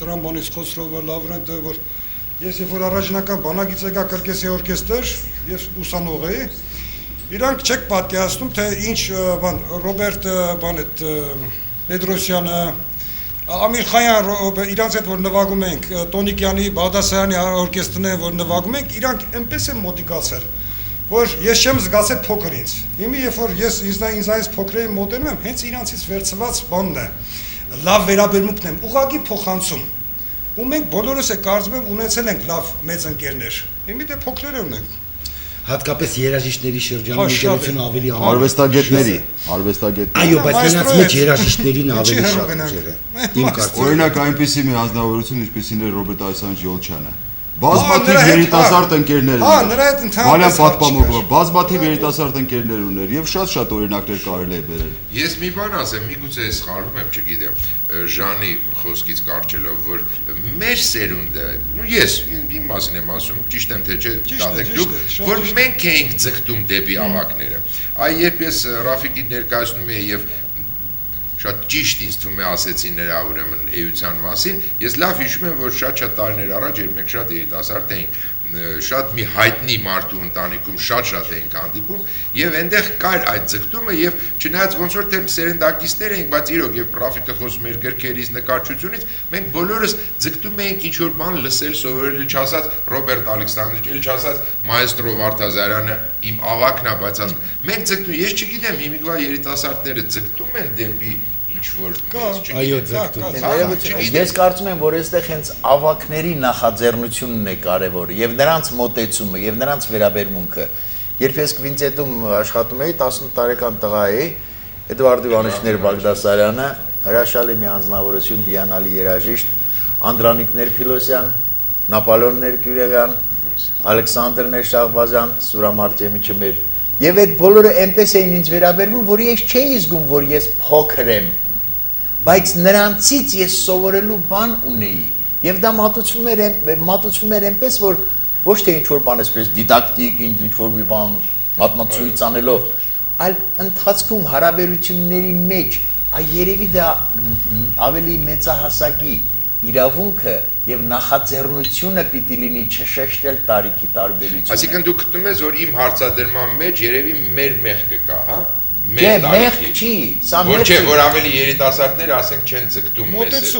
Տրամբոնից Խոսրովը, Լավրենտը, որ ես երբ որ առաջնական բանագիծ եկա Կրկեսի օրկեստր եւ ուսանող էի, իրանք չեք պատկերացնում, թե ինչ բան Ռոբերտ բան այդ Պետրոսյանը, Ամիր Խայան իրանց հետ որ նվագում ենք, Տոնիկյանի, Բաղդասարյանի օրկեստրն է որ նվագում ենք, իրանք այնպես են մոտիկացել, որ ես չեմ զգացել փոքր ինձ։ Հիմի երբ որ ես ինձանից փոքրերի մոտենում եմ, հենց իրանցից վերցված բանն է, լավ վերաբերմունքն եմ, ուղղակի փոխանցում։ Ու մենք բոլորս է կարծում եմ ունեցել ենք լավ մեծ ընկերներ։ Հիմի դե փոքրեր ունենք։ Հատկապես երաժիշտների շրջանում ընկերությունը ավելի արվեստագետների։ Այո, բայց նրանց մեջ երաժիշտներին ավելի շատ ուժեղ է։ Իմ կարծիքով։ Օրինակ այնպիսի մի հանձնավորություն, ինչպիսին է Ռոբերտ Այսանջ Յոլչյանը։ Բազմաթիվ երիտասարդ ընկերներ ուներ։ նրա հետ Վալյան պատմամով բազմաթիվ երիտասարդ ընկերներ ուներ եւ շատ օրինակներ կարելի է բերել։ Ես մի բան ասեմ, միգուցե սխալվում եմ, չգիտեմ, Ժանի խոսքից կարճելով, որ մեր սերունդը, ես իմ մասին եմ ասում, ճիշտ եմ թե չէ, դատեք դուք, որ մենք էինք ձգտում դեպի ավակները։ Այ երբ ես Ռաֆիկին ներկայացնում եի եւ շատ ճիշտ ինձ թվում է ասեցին նրա ուրեմն էության մասին, ես լավ հիշում եմ, որ շատ տարիներ առաջ երբ մենք շատ երիտասարդ էինք, շատ մի հայտնի մարդու ընտանիքում շատ էինք հանդիպում եւ այնտեղ կար այդ ձգտումը եւ չնայած ոնց որ թե սերնդակիստներ էինք, բայց իրոք եւ Ռաֆիկը խոսում էր գրքերից, նկարչությունից, մենք բոլորս ձգտում էինք ինչ որ բան լսել, սովորել, չասած Ռոբերտ Ալեքսանդրիչ, էլ չասած մայստրո Վարդազարյանը իմ ավակն է, բայց ասում մենք ձգտում, ես չգիտեմ, հիմիկվա երիտասարդները ձգտում են դեպի Այո, ձգտում։ Ես կարծում եմ, որ այստեղ հենց ավակների նախաձեռնությունն է կարևորը եւ նրանց մոտեցումը եւ նրանց վերաբերմունքը։ Երբ ես կվինտետում աշխատում էի, 18 տարեկան տղա էի, Էդվարդ Իվանովիչներ Բաղդասարյանը, հրաշալի մի անձնավորություն, հիանալի երաժիշտ, Անդրանիկ Փիլոսյան, Նապոլեոն Ներկյուրեղյան, Ալեքսանդր Շահբազյան, Սուրամ Արտեմիչը մեր եւ այդ բոլորը այնպես էին ինձ վերաբերվում, որ ես չէի զգում, որ ես փոքր եմ, բայց նրանցից ես սովորելու բան ունեի եւ դա մատուցվում էր այնպես, որ ոչ թե ինչ որ բան էսպես դիդակտիկ, ինչ որ մի բան մատնացույց անելով, այլ ընթացքում հարաբերությունների մեջ, երևի դա ավելի մեծահասակի իրավունքը եւ նախաձեռնությունը պիտի լինի չշեշտել տարիքի տարբերությունը։ Այսինքն դու գտնում ես, որ իմ հարցադրման մեջ երևի մեր մեղքը կա, հա? Չէ, մեղք չի, սա մեղք չէ, որ ավելի երիտասարդները ասենք չեն ձգտում մեզ։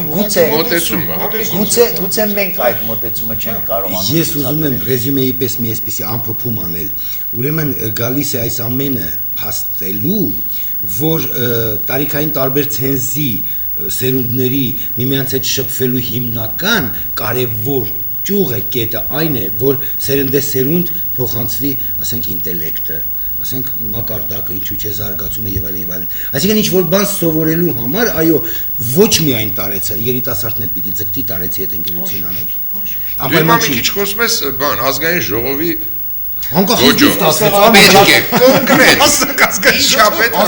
Գուցե մենք այդ մոտեցումը չենք կարողանում։ Ես ուզում եմ ռեզյումեի պես մի այսպիսի ամփոփում անել։ Ուրեմն գալիս է այս ամենը փաստելու, որ տարիքային տարբեր ցենզի սերունդների միմյանց հետ շփվելու հիմնական կարևոր ճյուղը կետը այն է, որ սերնդեսերունդ փոխանցվի, ասենք, ինտելեկտը, ասենք, մակարդակը, ինչու՞ չէ զարգացումը եւ այլն։ Այսինքն ինչ որ բան սովորելու համար, այո, ոչ միայն տարեցը, երիտասարդներ պիտի ձգտի տարեցի հետ ընկերություն անել։ Դու մի քիչ խոսում ես բան, ազգային ժողովի Անկախ ստացվեց, պետք է կոնկրետ։ Ինչա պետք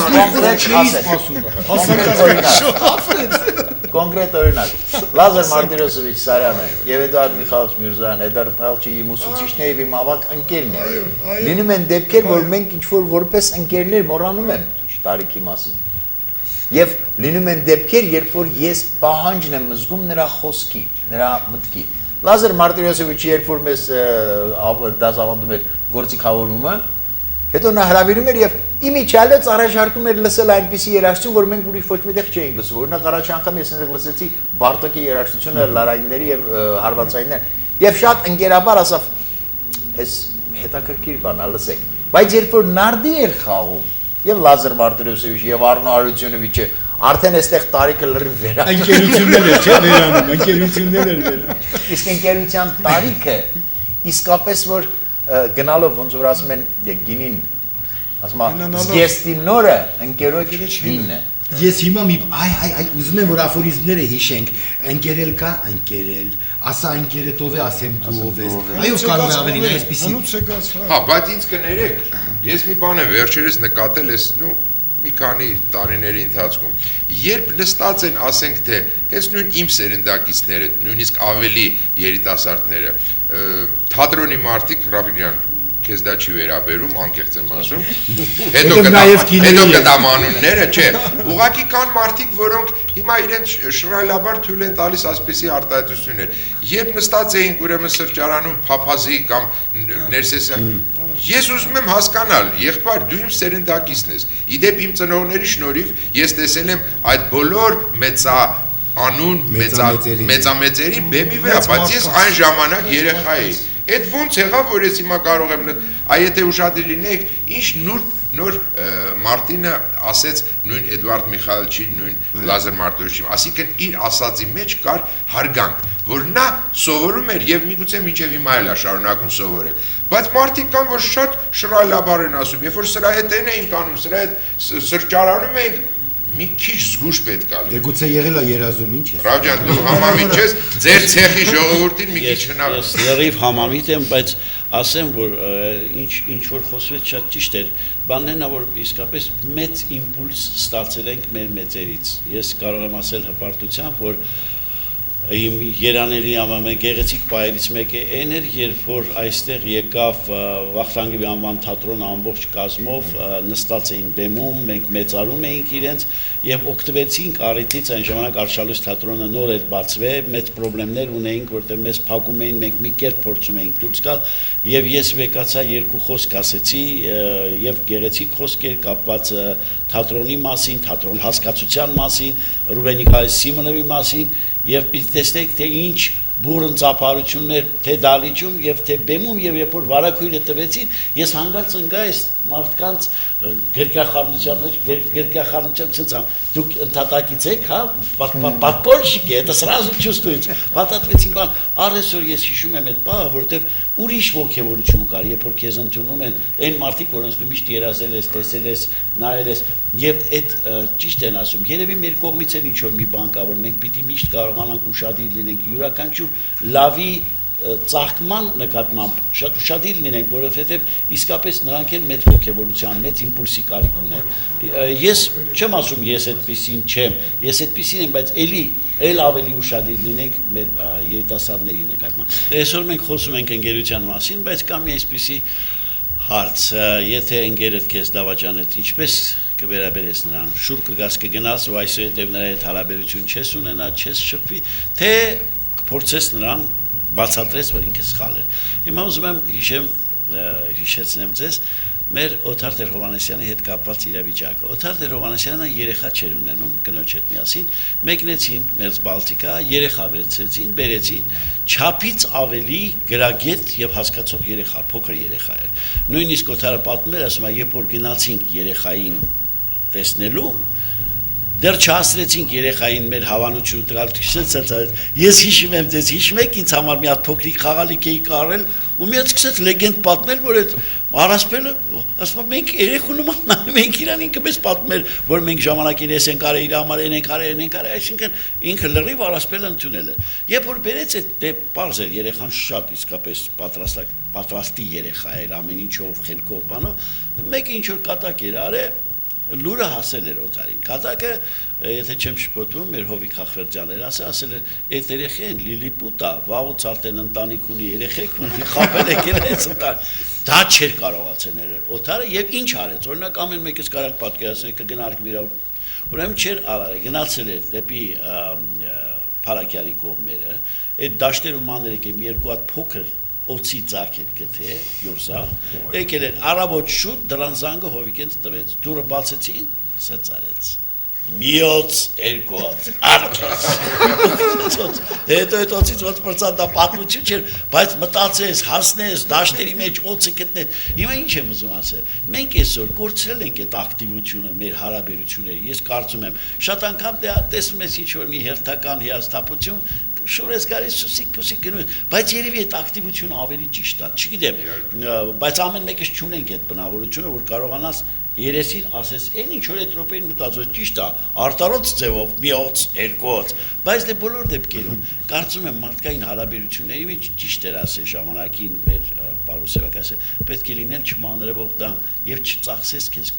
կոնկրետ օրինակ, Լազար Մարտիրոսովիչ Սարյանը եւ Էդուարդ Միխայելովիչ Միրզոյանը, Էդուարդ Միխայելովիչի իմ ուսուցիչների իմ ավակ ընկերն է։ Լինում են դեպքեր, որ մենք ինչ որ որպես ընկերներ մոռանում եմ տարիքի մասին։ Եվ լինում են դեպքեր, երբ որ ես պահանջն եմ զգում նրա խոսքի, նրա մտքի։ Լազար Մարտիրոսովիչի երբ որ մեզ դաս ավանդում էր գործիքավորումը, հետո նա հրավիրում էր եւ իմիջիալից առաջարկում էր լսել այնպիսի երաժշտություն, որ մենք ուրիշ ոչ միտեղ չէինք լսում։ Օրինակ առաջ անգամ ես այնտեղ լսեցի Բարտոկի երաժշտությունը լարայինների եւ հարվածայիններ։ Եվ շատ ընկերաբար ասավ, «Էս հետաքրքիր բան է, լսեք»։ Բայց երբ որ նարդի էր խաղում եւ Լազար Մարտիրոսովիչը եւ Արնո Արությունովիչը արդեն այստեղ տարիքը լրիվ վերա։ Ընկերություններ էր, չէ՞ վերանում, ընկերություններ էր վերանում։ Իսկ ընկերության տարիքը իսկապես որ գնալով ոնց որ ասում են գինին, ասում եմ զգեստի նորը ընկերոջ հինը։ Ես հիմա մի այ ուզում եմ որ աֆորիզմները հիշենք, ընկերել կա, ընկերել, ասա ընկերդ ով է, ասեմ դու ով ես։ Այո, կարող է ավելին այսպեսի։ Հա, բայց ինձ կներեք, ես մի բան եմ վերջերս նկատել ես, մի քանի տարիների ընթացքում, երբ նստած են, ասենք թե, հենց նույն իմ սերնդակիցները, նույնիսկ ավելի երիտասարդները, թատրոնի մարդիկ, Ռաֆիկ ջան, քեզ դա չի վերաբերում, անկեղծ եմ ասում, հետո կտամ անունները, չէ, ուղղակի կան մարդիկ, որոնք հիմա իրենց շռայլաբար թույլ են տալիս ասպիսի արտահայտություններ, երբ նստած էինք ուրեմն սրճարանում փափազի կամ ներսեսը, ես ուզում եմ հասկանալ, եղբայր, դու իմ սերնդակիցն ես, իդեպ իմ ծնողների շնորհիվ ես տեսել եմ այդ բոլոր անուն մեծամեծերի բեմի վրա, բայց ես այն ժամանակ երեխա էի։ Այդ ոնց եղավ, որ ես հիմա կարող եմ, եթե ուշադիր լինեիք, ինչ նոր Մարտինը ասեց նույն Էդվարդ Միխայելչին, նույն Լազար Մարտիրոսյանի, ասիկն իր ասածի մեջ կար հարգանք, որ նա սովորում էր եւ միգուցե մինչեւ հիմա էլ է շարունակում սովորել։ Բայց մարդիկ կան, որ շատ շռայլաբար են ասում, երբ որ սրա հետ էինք անում, սրա հետ սրճարանում էինք, մի քիչ զգուշ պետք է լինի։ Դե գուցե եղել է երազում, ինչ է։ Ռավջան, դու համամիտ ես, ձեր ցեխի ժողովրդին մի քիչ հնար։ Ես լրիվ համամիտ եմ, բայց ասեմ, որ ինչ որ խոսվեց շատ ճիշտ էր, բանն է, որ իսկապես մեծ իմպուլս ստացել ենք մեր մեծերից։ Ես կարող եմ ասել հպարտությամբ, որ իմ երանելի ամենագեղեցիկ պահերից մեկը այն էր, երբ որ այստեղ եկավ Վախթանգի անվան թատրոնը ամբողջ կազմով, նստած էին բեմում, մենք մեծարում էինք իրենց եւ օգտվեցինք առիթից, այն ժամանակ Արշալույս թատրոնը նոր էր բացվել, մեծ խնդիրներ ունեինք, որտեղ մեզ փակում էին, մենք մի կերպ փորձում էինք դուրս գալ եւ ես վեկացա երկու խոսք ասեցի եւ գեղեցիկ խոսքեր կապված թատրոնի մասին, թատրոն հասկացության մասին, Ռուբեն Նիկոլաևիչ Սիմոնովի մասին եւ պիտի տեսնեք թե ինչ բուրըն ծափարություններ թե դալիճում եւ թե բեմում եւ երբ որ վարակույրը տվեցին ես հանգած ընկա այս մարդկանց գրկախառնության ցնցամ դուք ընդհատակից եք հա պատկորщики это сразу чувствуется պատատվեցին բան առեսօր ես հիշում եմ այդ բանը որտեվ ուրիշ ողջավորություն կար երբ որ քեզ ընդունում են այն մարդիկ որոնց դու միշտ երազել ես տեսել ես նայել ես եւ այդ ճիշտ են ասում երևի մեր կողմից էլ ինչ որ մի բան կա որ մենք պիտի միշտ կարողանանք ուշադիր լինենք յուրաքանչյուր լավի ծաղկման նկատմամբ շատ ուշադիր լինենք, որովհետև իսկապես նրանք էլ մեծ ողջավորության, մեծ իմպուլսի կարիք ունեն։ Ես չեմ ասում ես այդպեսին չեմ, ես այդպեսին եմ, բայց էլ ավելի ուշադիր լինենք մեր երիտասարդների նկատմամբ։ Այսօր մենք խոսում ենք ընկերության մասին, բայց կա մի այսպիսի հարց, եթե ընկերդ քեզ դավաճանեց, ինչպես կվերաբերես նրան, շուռ կգաս կգնաս ու այսուհետև նրա հետ հարաբերություն չես ունենա, չես շփվի, թե կփորձես նրան բացատրես, որ ինքը սխալ էր։ Հիմա ուզում եմ հիշեցնեմ ձեզ մեր Օթար Տեր-Հովհաննեսյանի հետ կապված իրավիճակը։ Օթար Տեր-Հովհաննեսյանը երեխա չէր ունենում, կնոջ հետ միասին, մեկնեցին Մերձ Բալտիկա, երեխա վերցրեցին, բերեցին, չափից ավելի գրագետ եւ հասկացող երեխա, փոքր երեխա էր։ Նույնիսկ Օթարը պատմում էր, ասում է, երբ որ գնացինք երեխային տեսնելու դեռ չհասցրեցինք երեխային մեր հավանությունը տալ ես հիշում եմ ձեզ հիշում եք ինձ համար մի հատ փոքրիկ խաղալիք էի կարել ու մի հատ սկսեց լեգենդ պատմել որ այդ առասպելը ասում մենք երեխու նման նայում ենք իրան ինքը մեզ պատմել որ մենք ժամանակին ես ենք արել իր համար են արել այսինքն ինքը լրիվ առասպելը ընդունել է երբ որ բերեց այդ դե պարզ էր երեխան շատ իսկապես պատրաստի երեխա էր ամեն ինչով խելքով բանով մեկը ինչ որ կատակ էր արել լուրը հասել էր Օթարին։ Կատակը, եթե չեմ շփոթվում, մեր Հովիկ Խախվերդյանն էր ասել էր, այդ երեխեն լիլիպուտա, վաղուց արդեն ընտանիք ունի, երեխեք ունի, խապել եկել այս ընտանիք։ Դա չէր կարողացել Օթարը եւ ինչ արեց։ Օրինակ ամեն մեկս կարանք պատկերացնել կգնարք վիրավ։ Ուրեմն չէր արարել, գնացել էր դեպի Փարակյալի կողմերը, այդ դաշտերում մանր եկել մի երկու հատ փոքր օծի ձակեր գտե յուրզա, եկել են առավոտ շուտ դրան զանգը հովիկենց տվեց, դուրը բացեցին, սծարեց։ Միոց երկոց արկես հետո այդոցից ոնց պրծան դա պատմություն չէր բայց մտածես հասնես դաշտերի մեջ օծը գտնես հիմա ինչ եմ ուզում ասել մենք այսօր կորցրել ենք այդ ակտիվությունը մեր հարաբերությունների ես կարծում եմ շատ անգամ դե տեսնում ես ինչ որ մի հերթական հիասթափություն շուրես գալիս սուսիկ գնում բայց երևի այդ ակտիվությունը ավելի ճիշտ է չգիտեմ բայց ամեն մեկս չունենք այդ բնավորությունը որ կարողանաս երեսին ասես այն ինչ որ այդ րոպեին մտածում ճիշտ է արտարոց ձևով միոց երկոց բայց դե բոլոր դեպքերում կարծում եմ մարդկային հարաբերությունների մեջ ճիշտ էր ասել ժամանակին մեր Պարուսևակ ասել պետք է լինել չմանրվող դամ եւ չծախսես քեզ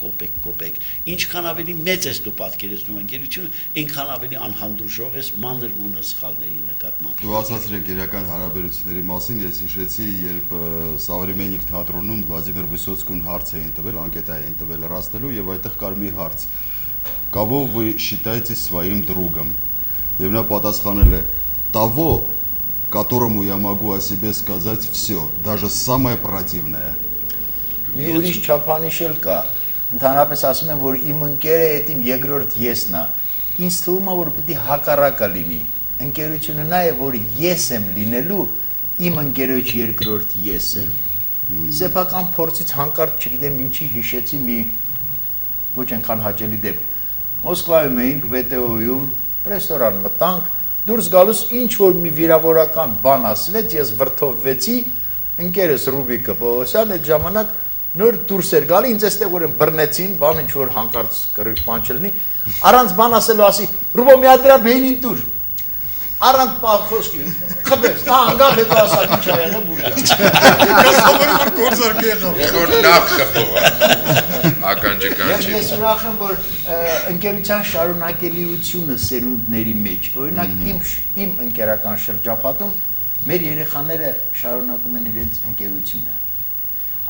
կոպեկ ինչքան ավելի մեծ ես դու պատկերացնում ընկերությունը այնքան ավելի անհանդուրժող ես մանր մունր սխալների նկատմամբ Դու ասացիր գերական հարաբերությունների մասին ես հիշեցի երբ Սավրեմենիկ թատրոնում Վլադիմիր Վիսոցկուն հարց էին տվել անկետա էին տվել լրացնելու եւ այդտեղ կար մի հարց Кого вы считаете своим другом եւ նա պատասխանել է того которому я могу о себе сказать все даже самое противное Մի ուրիշ չափանիշ էլ կա ընդհանրապես ասում են որ իմ ընկերը այդ իմ երկրորդ եսն է ինձ թվում է որ պետք է հակառակը լինի ընկերությունը նա է որ ես եմ լինելու իմ ընկերոջ երկրորդ եսը Սեփական փորձից հանկարծ չգիտեմ ինչի հիշեցի մի ոչ այնքան հաճելի դեպք Մոսկվայում էինք VTO-ում ռեստորան մտանք դուրս գալուց ինչ որ մի վիրավորական բան ասվեց ես վրթովվեցի ընկերս Ռուբիկը Պողոսյան այդ ժամանակ նոր դուրս էր գալի ինձ էստեղ որ բռնեցին բան ինչ որ հանկարծ կռիվ բան չլինի առանց բան ասելու ասի Ռուբո մի հատ դրա բեյնին տուր Առանց խոսքի խփես նա անգամ հետո ասա ինչ ա եղել բուրգա Գործարք եղավ որ նախ խփողա ականջկանչի Ես ուրախ եմ որ ընկերության շարունակելիությունը սերունդների մեջ օրինակ իմ ընկերական շրջապատում մեր երեխաները շարունակում են իրենց ընկերությունը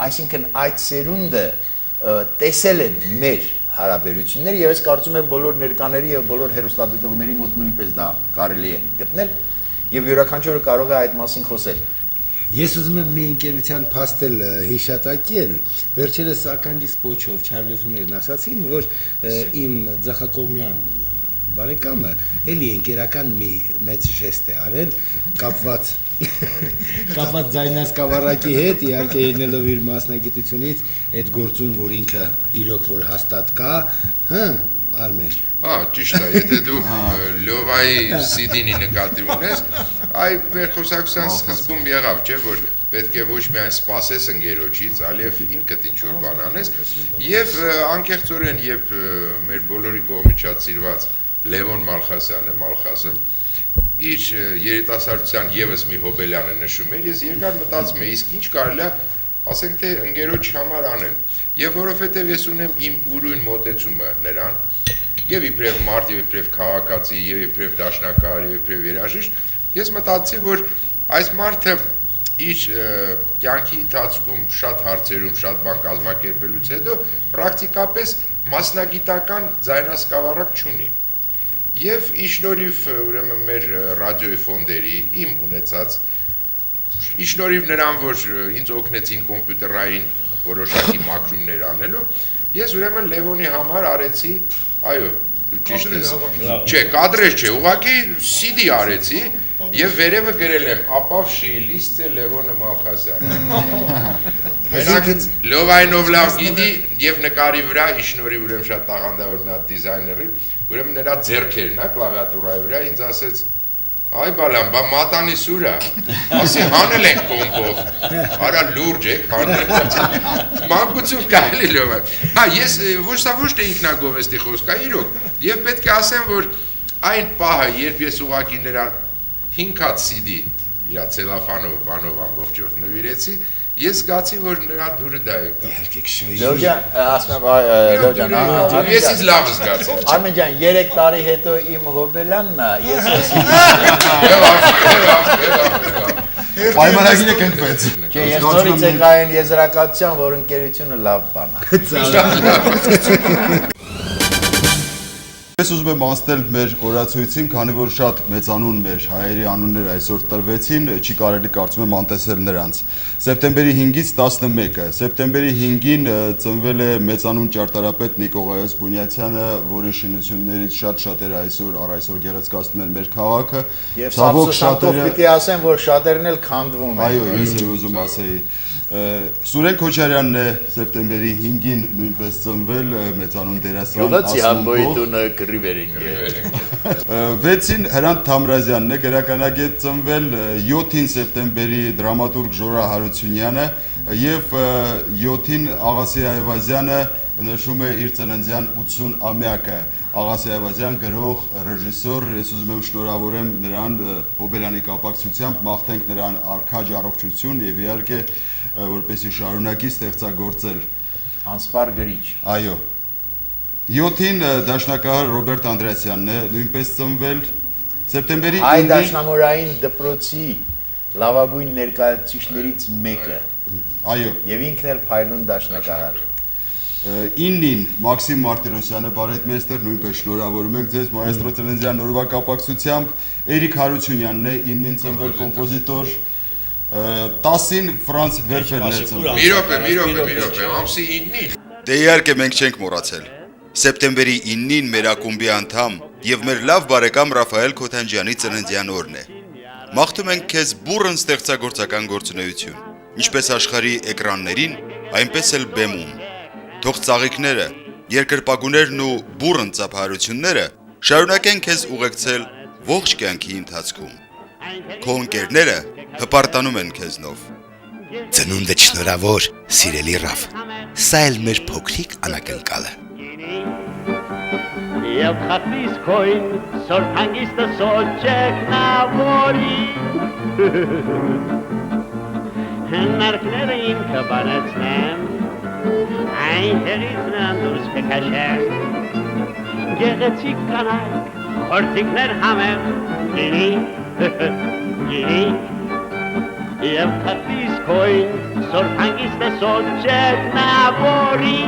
այսինքն այդ սերունդը տեսել են մեր հարաբերությունները եւ ես կարծում եմ բոլոր ներկաների եւ բոլոր հերոստատիտողների մոտ նույնպես դա կարելի է գտնել եւ յուրաքանչյուրը կարող է այդ մասին խոսել Ես ուզում եմ մի ընկերության փաստել հիշատակել վերջերս ականջիս փոչով Չարլզուներն ասացին որ իմ ձախակողմյան բարեկամը էլի ընկերական մի մեծ ժեստ է արել կապված ձայնասկավառակի հետ իհարկե ելնելով իր մասնագիտությունից այդ գործում որ ինքը իրոք որ հաստատ կա Արմեն ճիշտ է եթե դու Լովայի CD-ի նկատի ունես այ մեր խոսակցության սկզբում եղավ չէ որ պետք է ոչ միայն սպասես ընկերոջից այլև ինքդ ինչ որ բան անես եւ անկեղծորեն երբ մեր բոլորի կողմից շատ սիրված Լևոն Մալխասյանը Մալխասը իր երիտասարդության եւս մի հոբելյանը նշում էր ես երկար մտածում եմ իսկ ինչ կարելի է ասենք թե ընկերոջ համար անել եւ որովհետեւ ես ունեմ իմ ուրույն մոտեցումը նրան եւ իբրև մարդ եւ իբրև քաղաքացի եւ իբրև դաշնակահար եւ իբրև երաժիշտ ես մտածեցի որ այս մարդը իր կյանքի ընթացքում շատ հարցերում շատ բան կազմակերպելուց հետո պրակտիկապես մասնագիտական ձայնասկավառակ չունի Եվ իշնորիվ ուրեմն մեր ռադիոյի ֆոնդերի իմ ունեցած իշնորիվ նրան որ ինձ օգնեցին կոմպյուտերային որոշակի մակրումներ անելու ես ուրեմն Լևոնի համար արեցի այո ճիշտ է չէ կադրեր չէ ուղղակի CD արեցի եւ վերևը գրել եմ ապավշի լիստը Լևոնը Մալխասյանը Մենակ Լովայնով լավ գիտի եւ նկարի վրա իշնորիվ ուրեմն շատ տաղանդավոր մի հատ դիզայների Ուրեմն նրա ձեռքերն է կլավիատուրայի վրա ինձ ասեց Այ բալամ, բա մատանի սուրա ասի հանել ենք կոմպով Արա լուրջ եք հանել Մանկություն կարելի լովը Հա ես ոչ թե ինքնագովեստի խոսք է իրոք Եվ պետք է ասեմ որ այն պահը երբ ես ուղղակի նրան 5 հատ CD իրա ցելոֆանով բանով ամբողջով նվիրեցի Ես զգացի որ նրա դուրը դա եկա Իհարկե քշոյի Լոջան ասում եմ Լոջան Ես ինձ լավ զգացի Արմեն ջան 3 տարի հետո իմ հոբելյանն է ես Պայմանագիրը կնքվեց Չէ ես նորից եկա այն եզրակացության որ ընկերությունը լավ բան է Ես ուզում եմ անցնել մեր օրացույցին, քանի որ շատ մեծանուն մեր հայերի անուններ այսօր տրվեցին, չի կարելի կարծում եմ անտեսել նրանց։ Սեպտեմբերի 5-ից 11-ը, սեպտեմբերի 5-ին ծնվել է մեծանուն ճարտարապետ Նիկողայոս Բունյացյանը, որի շինություններից շատ-շատերը այսօր գեղեցկացնում են մեր քաղաքը։ Եվ սաբսուշանտով պիտի ասեմ, որ շատերն էլ քանդվում են։ Այո, ես ուզում ասեի։ Սուրեն Քոչարյանն է սեպտեմբերի 5-ին նույնպես ծնվել, մեծանուն դերասան, Գյուղացի համբոյի տունը կռիվերին է։ 6-ին Հրանտ Թամրազյանն է, գրականագետ ծնվել, 7-ին սեպտեմբերի դրամատուրգ Ժորա Հարությունյանը եւ 7-ին Աղասի Այվազյանը նշում է իր ծննդյան 80-ամյակը։ Աղասի Այվազյան գրող, ռեժիսոր, ես ուզում եմ շնորհավորեմ նրան Հոբելյանի կապակցությամբ, մաղթենք նրան քաջ առողջություն եւ իհարկե որպեսզի շարունակի ստեղծագործել։ Անսպար գրիչ։ Այո։ 7-ին դաշնակահար Ռոբերտ Անդրեասյանն է նույնպես ծնվել, սեպտեմբերի 9-ին Հայ դաշնամուրային դպրոցի լավագույն ներկայացուցիչներից մեկը։ Այո։ Եվ ինքն էլ փայլուն դաշնակահար։ 9-ին Մաքսիմ Մարտիրոսյանը բարետմեստր, նույնպես շնորհավորում ենք ձեզ մայստրո ծննդյան օրվա կապակցությամբ, Էրիկ Հարությունյանն է 9-ին ծնվել կոմպոզիտոր, 10-ին Ֆրանց Վերֆելն է ծնվել։ Մի րոպե, ամսի 9-ին։ Դե իհարկե մենք չենք մոռացել։ Սեպտեմբերի 9-ին մեր ակումբի անդամ եւ մեր լավ բարեկամ Ռաֆայել Քոթանջյանի ծննդյան օրն է։ Մաղթում ենք քեզ բուռն ստեղծագործական գործունեություն, ինչպես աշխարհի էկրաններին, այնպես էլ բեմում։ Թող ծաղիկները, երկրպագուներն ու բուռն ծափահարությունները շարունակեն քեզ ուղեկցել ողջ կյանքի ընթացքում։ Քո ընկերները հպարտանում են քեզնով։ Ծնունդը շնորհավոր, սիրելի Ռաֆ։ Սա էլ մեր փոքրիկ անակնկալը։ Եվ խախտիս քոյն սորփանգիստը սոճեք նավորի Հնարքները իմ կբանեցնեմ Այնտեղից նրան դուրս կքաշեմ Գեղեցիկ կանայք, խորտիկներ համեղ Գինի Եվ խախտիս քոյն սորփանգիստը սոճեք նավորի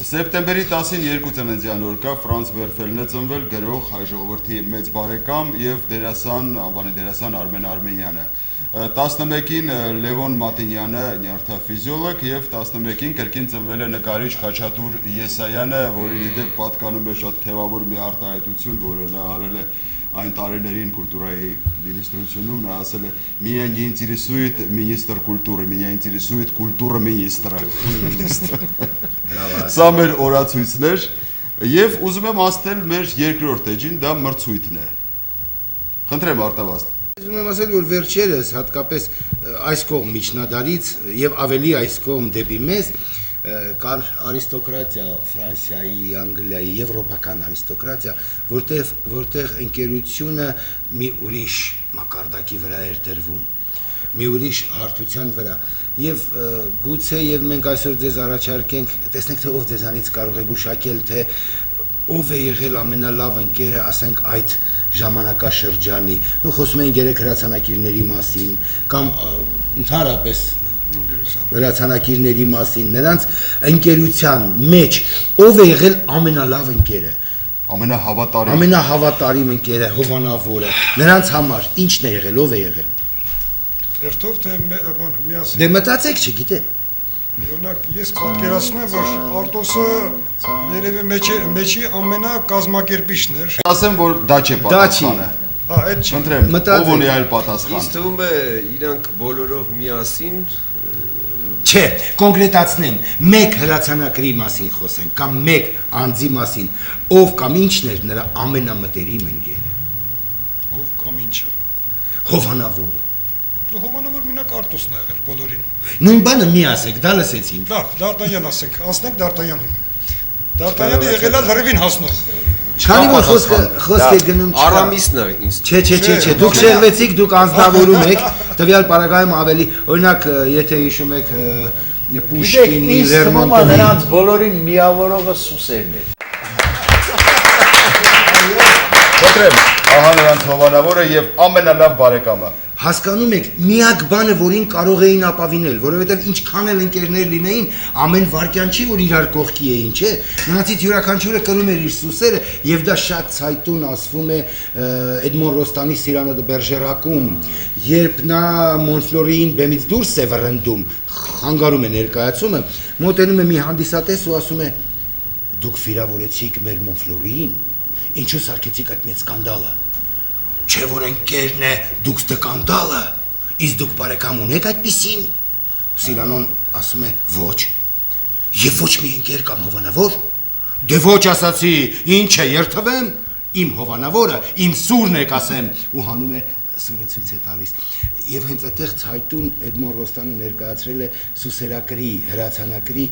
Սեպտեմբերի 10-ին երկու ծննդյան օր կա, Ֆրանց Վերֆելն է ծնվել, գրող, հայ ժողովրդի մեծ բարեկամ եւ դերասան, անվանի դերասան Արմեն Արմենյանը։ 11-ին Լևոն Մատինյանը, նյարդաֆիզիոլոգ եւ 11-ին կրկին ծնվել է նկարիչ Խաչատուր Եսայանը, որին իդեպ պատկանում է շատ թևավոր մի արտահայտություն, որը նա արել է այն տարիներին կուլտուրայի մինիստրությունում, նա ասել է «Меня не интересует министр культуры, меня интересует культура министра»։ Սա մեր օրացույցն էր եւ ուզում եմ ասել մեր երկրորդ էջին, դա մրցույթն է։ Խնդրեմ Արտավազդ։ Ուզում եմ ասել, որ վերջերս հատկապես այս կողմ միջնադարից եւ ավելի այս կողմ դեպի մեզ կար արիստոկրատիա Ֆրանսիայի, Անգլիայի, եվրոպական արիստոկրատիա, որտեղ ընկերությունը մի ուրիշ մակարդակի վրա էր դրվում, մի ուրիշ հարթության վրա եւ գուցե եւ մենք այսօր ձեզ առաջարկենք, տեսնենք թե ով ձեզանից կարող է գուշակել, թե ով է եղել ամենալավ ընկերը, ասենք այդ ժամանակաշրջանի, ու խոսում ենք երեք հրացանակիրների մասին կամ ընդհանրապես հրացանակիրների մասին, նրանց ընկերության մեջ ով է եղել ամենալավ ընկերը, ամենահավատարիմ ընկերը, հովանավորը, նրանց համար ինչն է եղել, ով է եղել։ Երթով թե միասին։ Դե մտածեք, չգիտեմ։ Օրինակ ես պատկերացնում եմ, որ Արտոսը երևի մեջի ամենակազմակերպիչն էր։ Ասեմ, որ դա չէ պատասխանը։ Հա, այդ չի։ Խնդրեմ, ով ունի այլ պատասխան։ Ինձ թվում է իրանք բոլորով միասին Չէ, կոնկրետացնեմ, մեկ հրացանակրի մասին խոսենք, կամ մեկ անձի մասին, ով կամ ինչն էր նրա ամենամտերիմ ընկերը։ Ով կամ ինչը։ Հովանավորը։ Հովանավոր մենակ Արտոսն ա եղել բոլորին։ Նույն բանը մի ասեք, դա լսեցինք։ Լավ, Դարտանյան ասենք, ասենք Դարտանյանին։ Դարտայանը եղել է լրիվին հասնող։ Քանի որ խոսք է գնում Արամիսն է ինձ։ Չէ, դուք շեղվեցիք, դուք անձնավորում եք, տվյալ պարագայում ավելի, օրինակ, եթե հիշում եք Պուշկինի, Լերմոնտովի, նրանց բոլորին միավորողը Սուսերն էր։ Խնդրեմ, ահա նրանց հովանավորը եւ ամենալավ բարեկամը։ Հասկանում եք, միակ բանը, որին կարող էին ապավինել, որովհետև ինչքան էլ ընկերներ լինեին, ամեն վարքյան չի, որ իրար կողքի էին, չէ։ Նրանցից յուրաքանչյուրը կրում էր իր սուսերը, եւ դա շատ ցայտուն ասվում է Էդմոն Ռոստանի Սիրանը դե Բերժերակում, երբ նա Մոնֆլորիին բեմից դուրս է վռնդում, խանգարում է ներկայացումը, մոտենում է մի հանդիսատես ու ասում է. «Դուք վիրավորեցիք մեր Մոնֆլորիին, ինչու սարքեցիք այդ մեծ սկանդալը»։ Չէ որ ընկերն է դուք սկանդալը, իսկ դուք բարեկամ ունեք այդպիսին։ Սիրանոն ասում է ոչ։ Եվ ոչ մի ընկեր կամ հովանավոր։ Դե ոչ ասացի, ինչ է երթվեմ, իմ հովանավորը, իմ սուրն եք ասեմ, ու հանում է սուրը ցույց է տալիս։ Եվ հենց այդտեղ ցայտուն Էդմոն Ռոստանը ներկայացրել է Սուսերակրի, հրացանակրի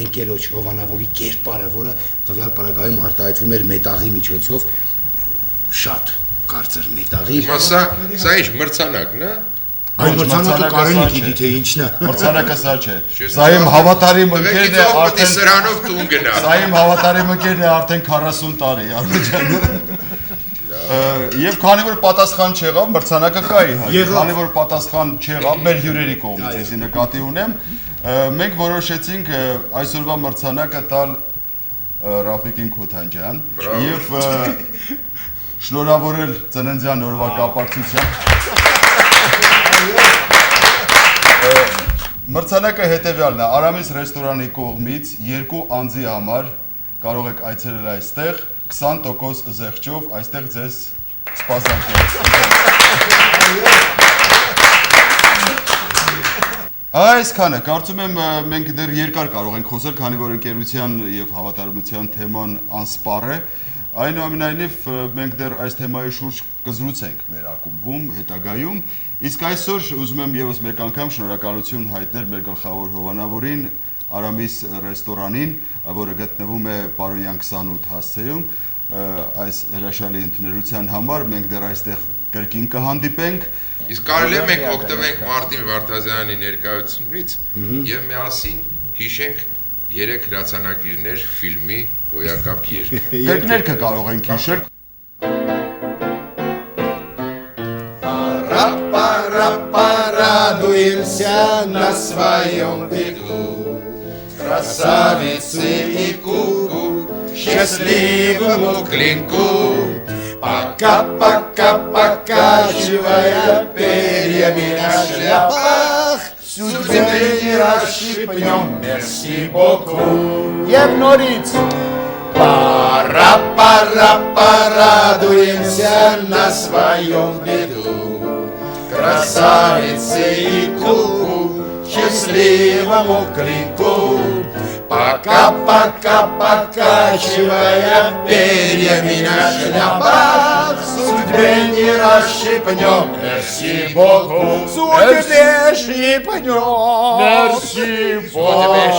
ընկերոջ հովանավորի կերպարը, որը տվյալ պարագայում արտահայտվում էր մետաղի միջոցով շատ կարծր մետաղի։ Սա ինչ մրցանակն է։ Այն մրցանակը կարելի գիտի թե ինչն է։ Մրցանակը սա չէ։ Սա իմ հավատարիմ ընկերն է արդեն սրանով տուն գնա։ Սա իմ հավատարիմ ընկերն է արդեն 40 տարի, Արմեջանը։ Եվ քանի որ պատասխան չեղավ, մրցանակը կա իհարկե։ Քանի որ պատասխան չեղավ մեր հյուրերի կողմից, ես նկատի ունեմ, մենք որոշեցինք այսօրվա մրցանակը տալ Ռաֆիկին Քոթանջյան եւ շնորհավորել ծննդյան օրվա կապակցությամբ։ Մրցանակը հետևյալն է, Արամիս ռեստորանի կողմից 2 անձի համար կարող եք այցելել այստեղ 20% զեղչով, այստեղ ձեզ սպասարկել։ Այսքանը, կարծում եմ մենք դեռ երկար կարող ենք խոսել, քանի որ ընկերության եւ հավատարմության թեման անսպառ է։ Այնուամենայնիվ մենք դեռ այս թեմայի շուրջ կզրուցենք մեր ակումբում հետագայում, իսկ այսօր ուզում եմ եւս մեկ անգամ շնորհակալություն հայտնել մեր գլխավոր հովանավորին Արամիս ռեստորանին, որը գտնվում է Պարոնյան 28 հասցեում, այս հրաշալի ընդունելության համար մենք դեռ այստեղ կրկին կհանդիպենք։ Իսկ կարելի է մենք օգտվենք Մարտին Վարդազյանի ներկայությունից եւ միասին հիշենք 3 հրացանակիրներ ֆիլմի հոյակապ երգ։ Կրկներքը կարող ենք հիշել։ Радуемся на своем беду, красавицы и куку, счастливому клинку. Пока-пока, покачивая перьями на шляпах, судьбы не расщипнем, мерси боку. Евнориц! Пора, порадуемся на своем беду. Красавице и куку, счастливому клинку, пока-пока, покачивая перьями на шляпах, судьбе не расщипнем, мерси Богу, судьбе шипнем, мерси Богу.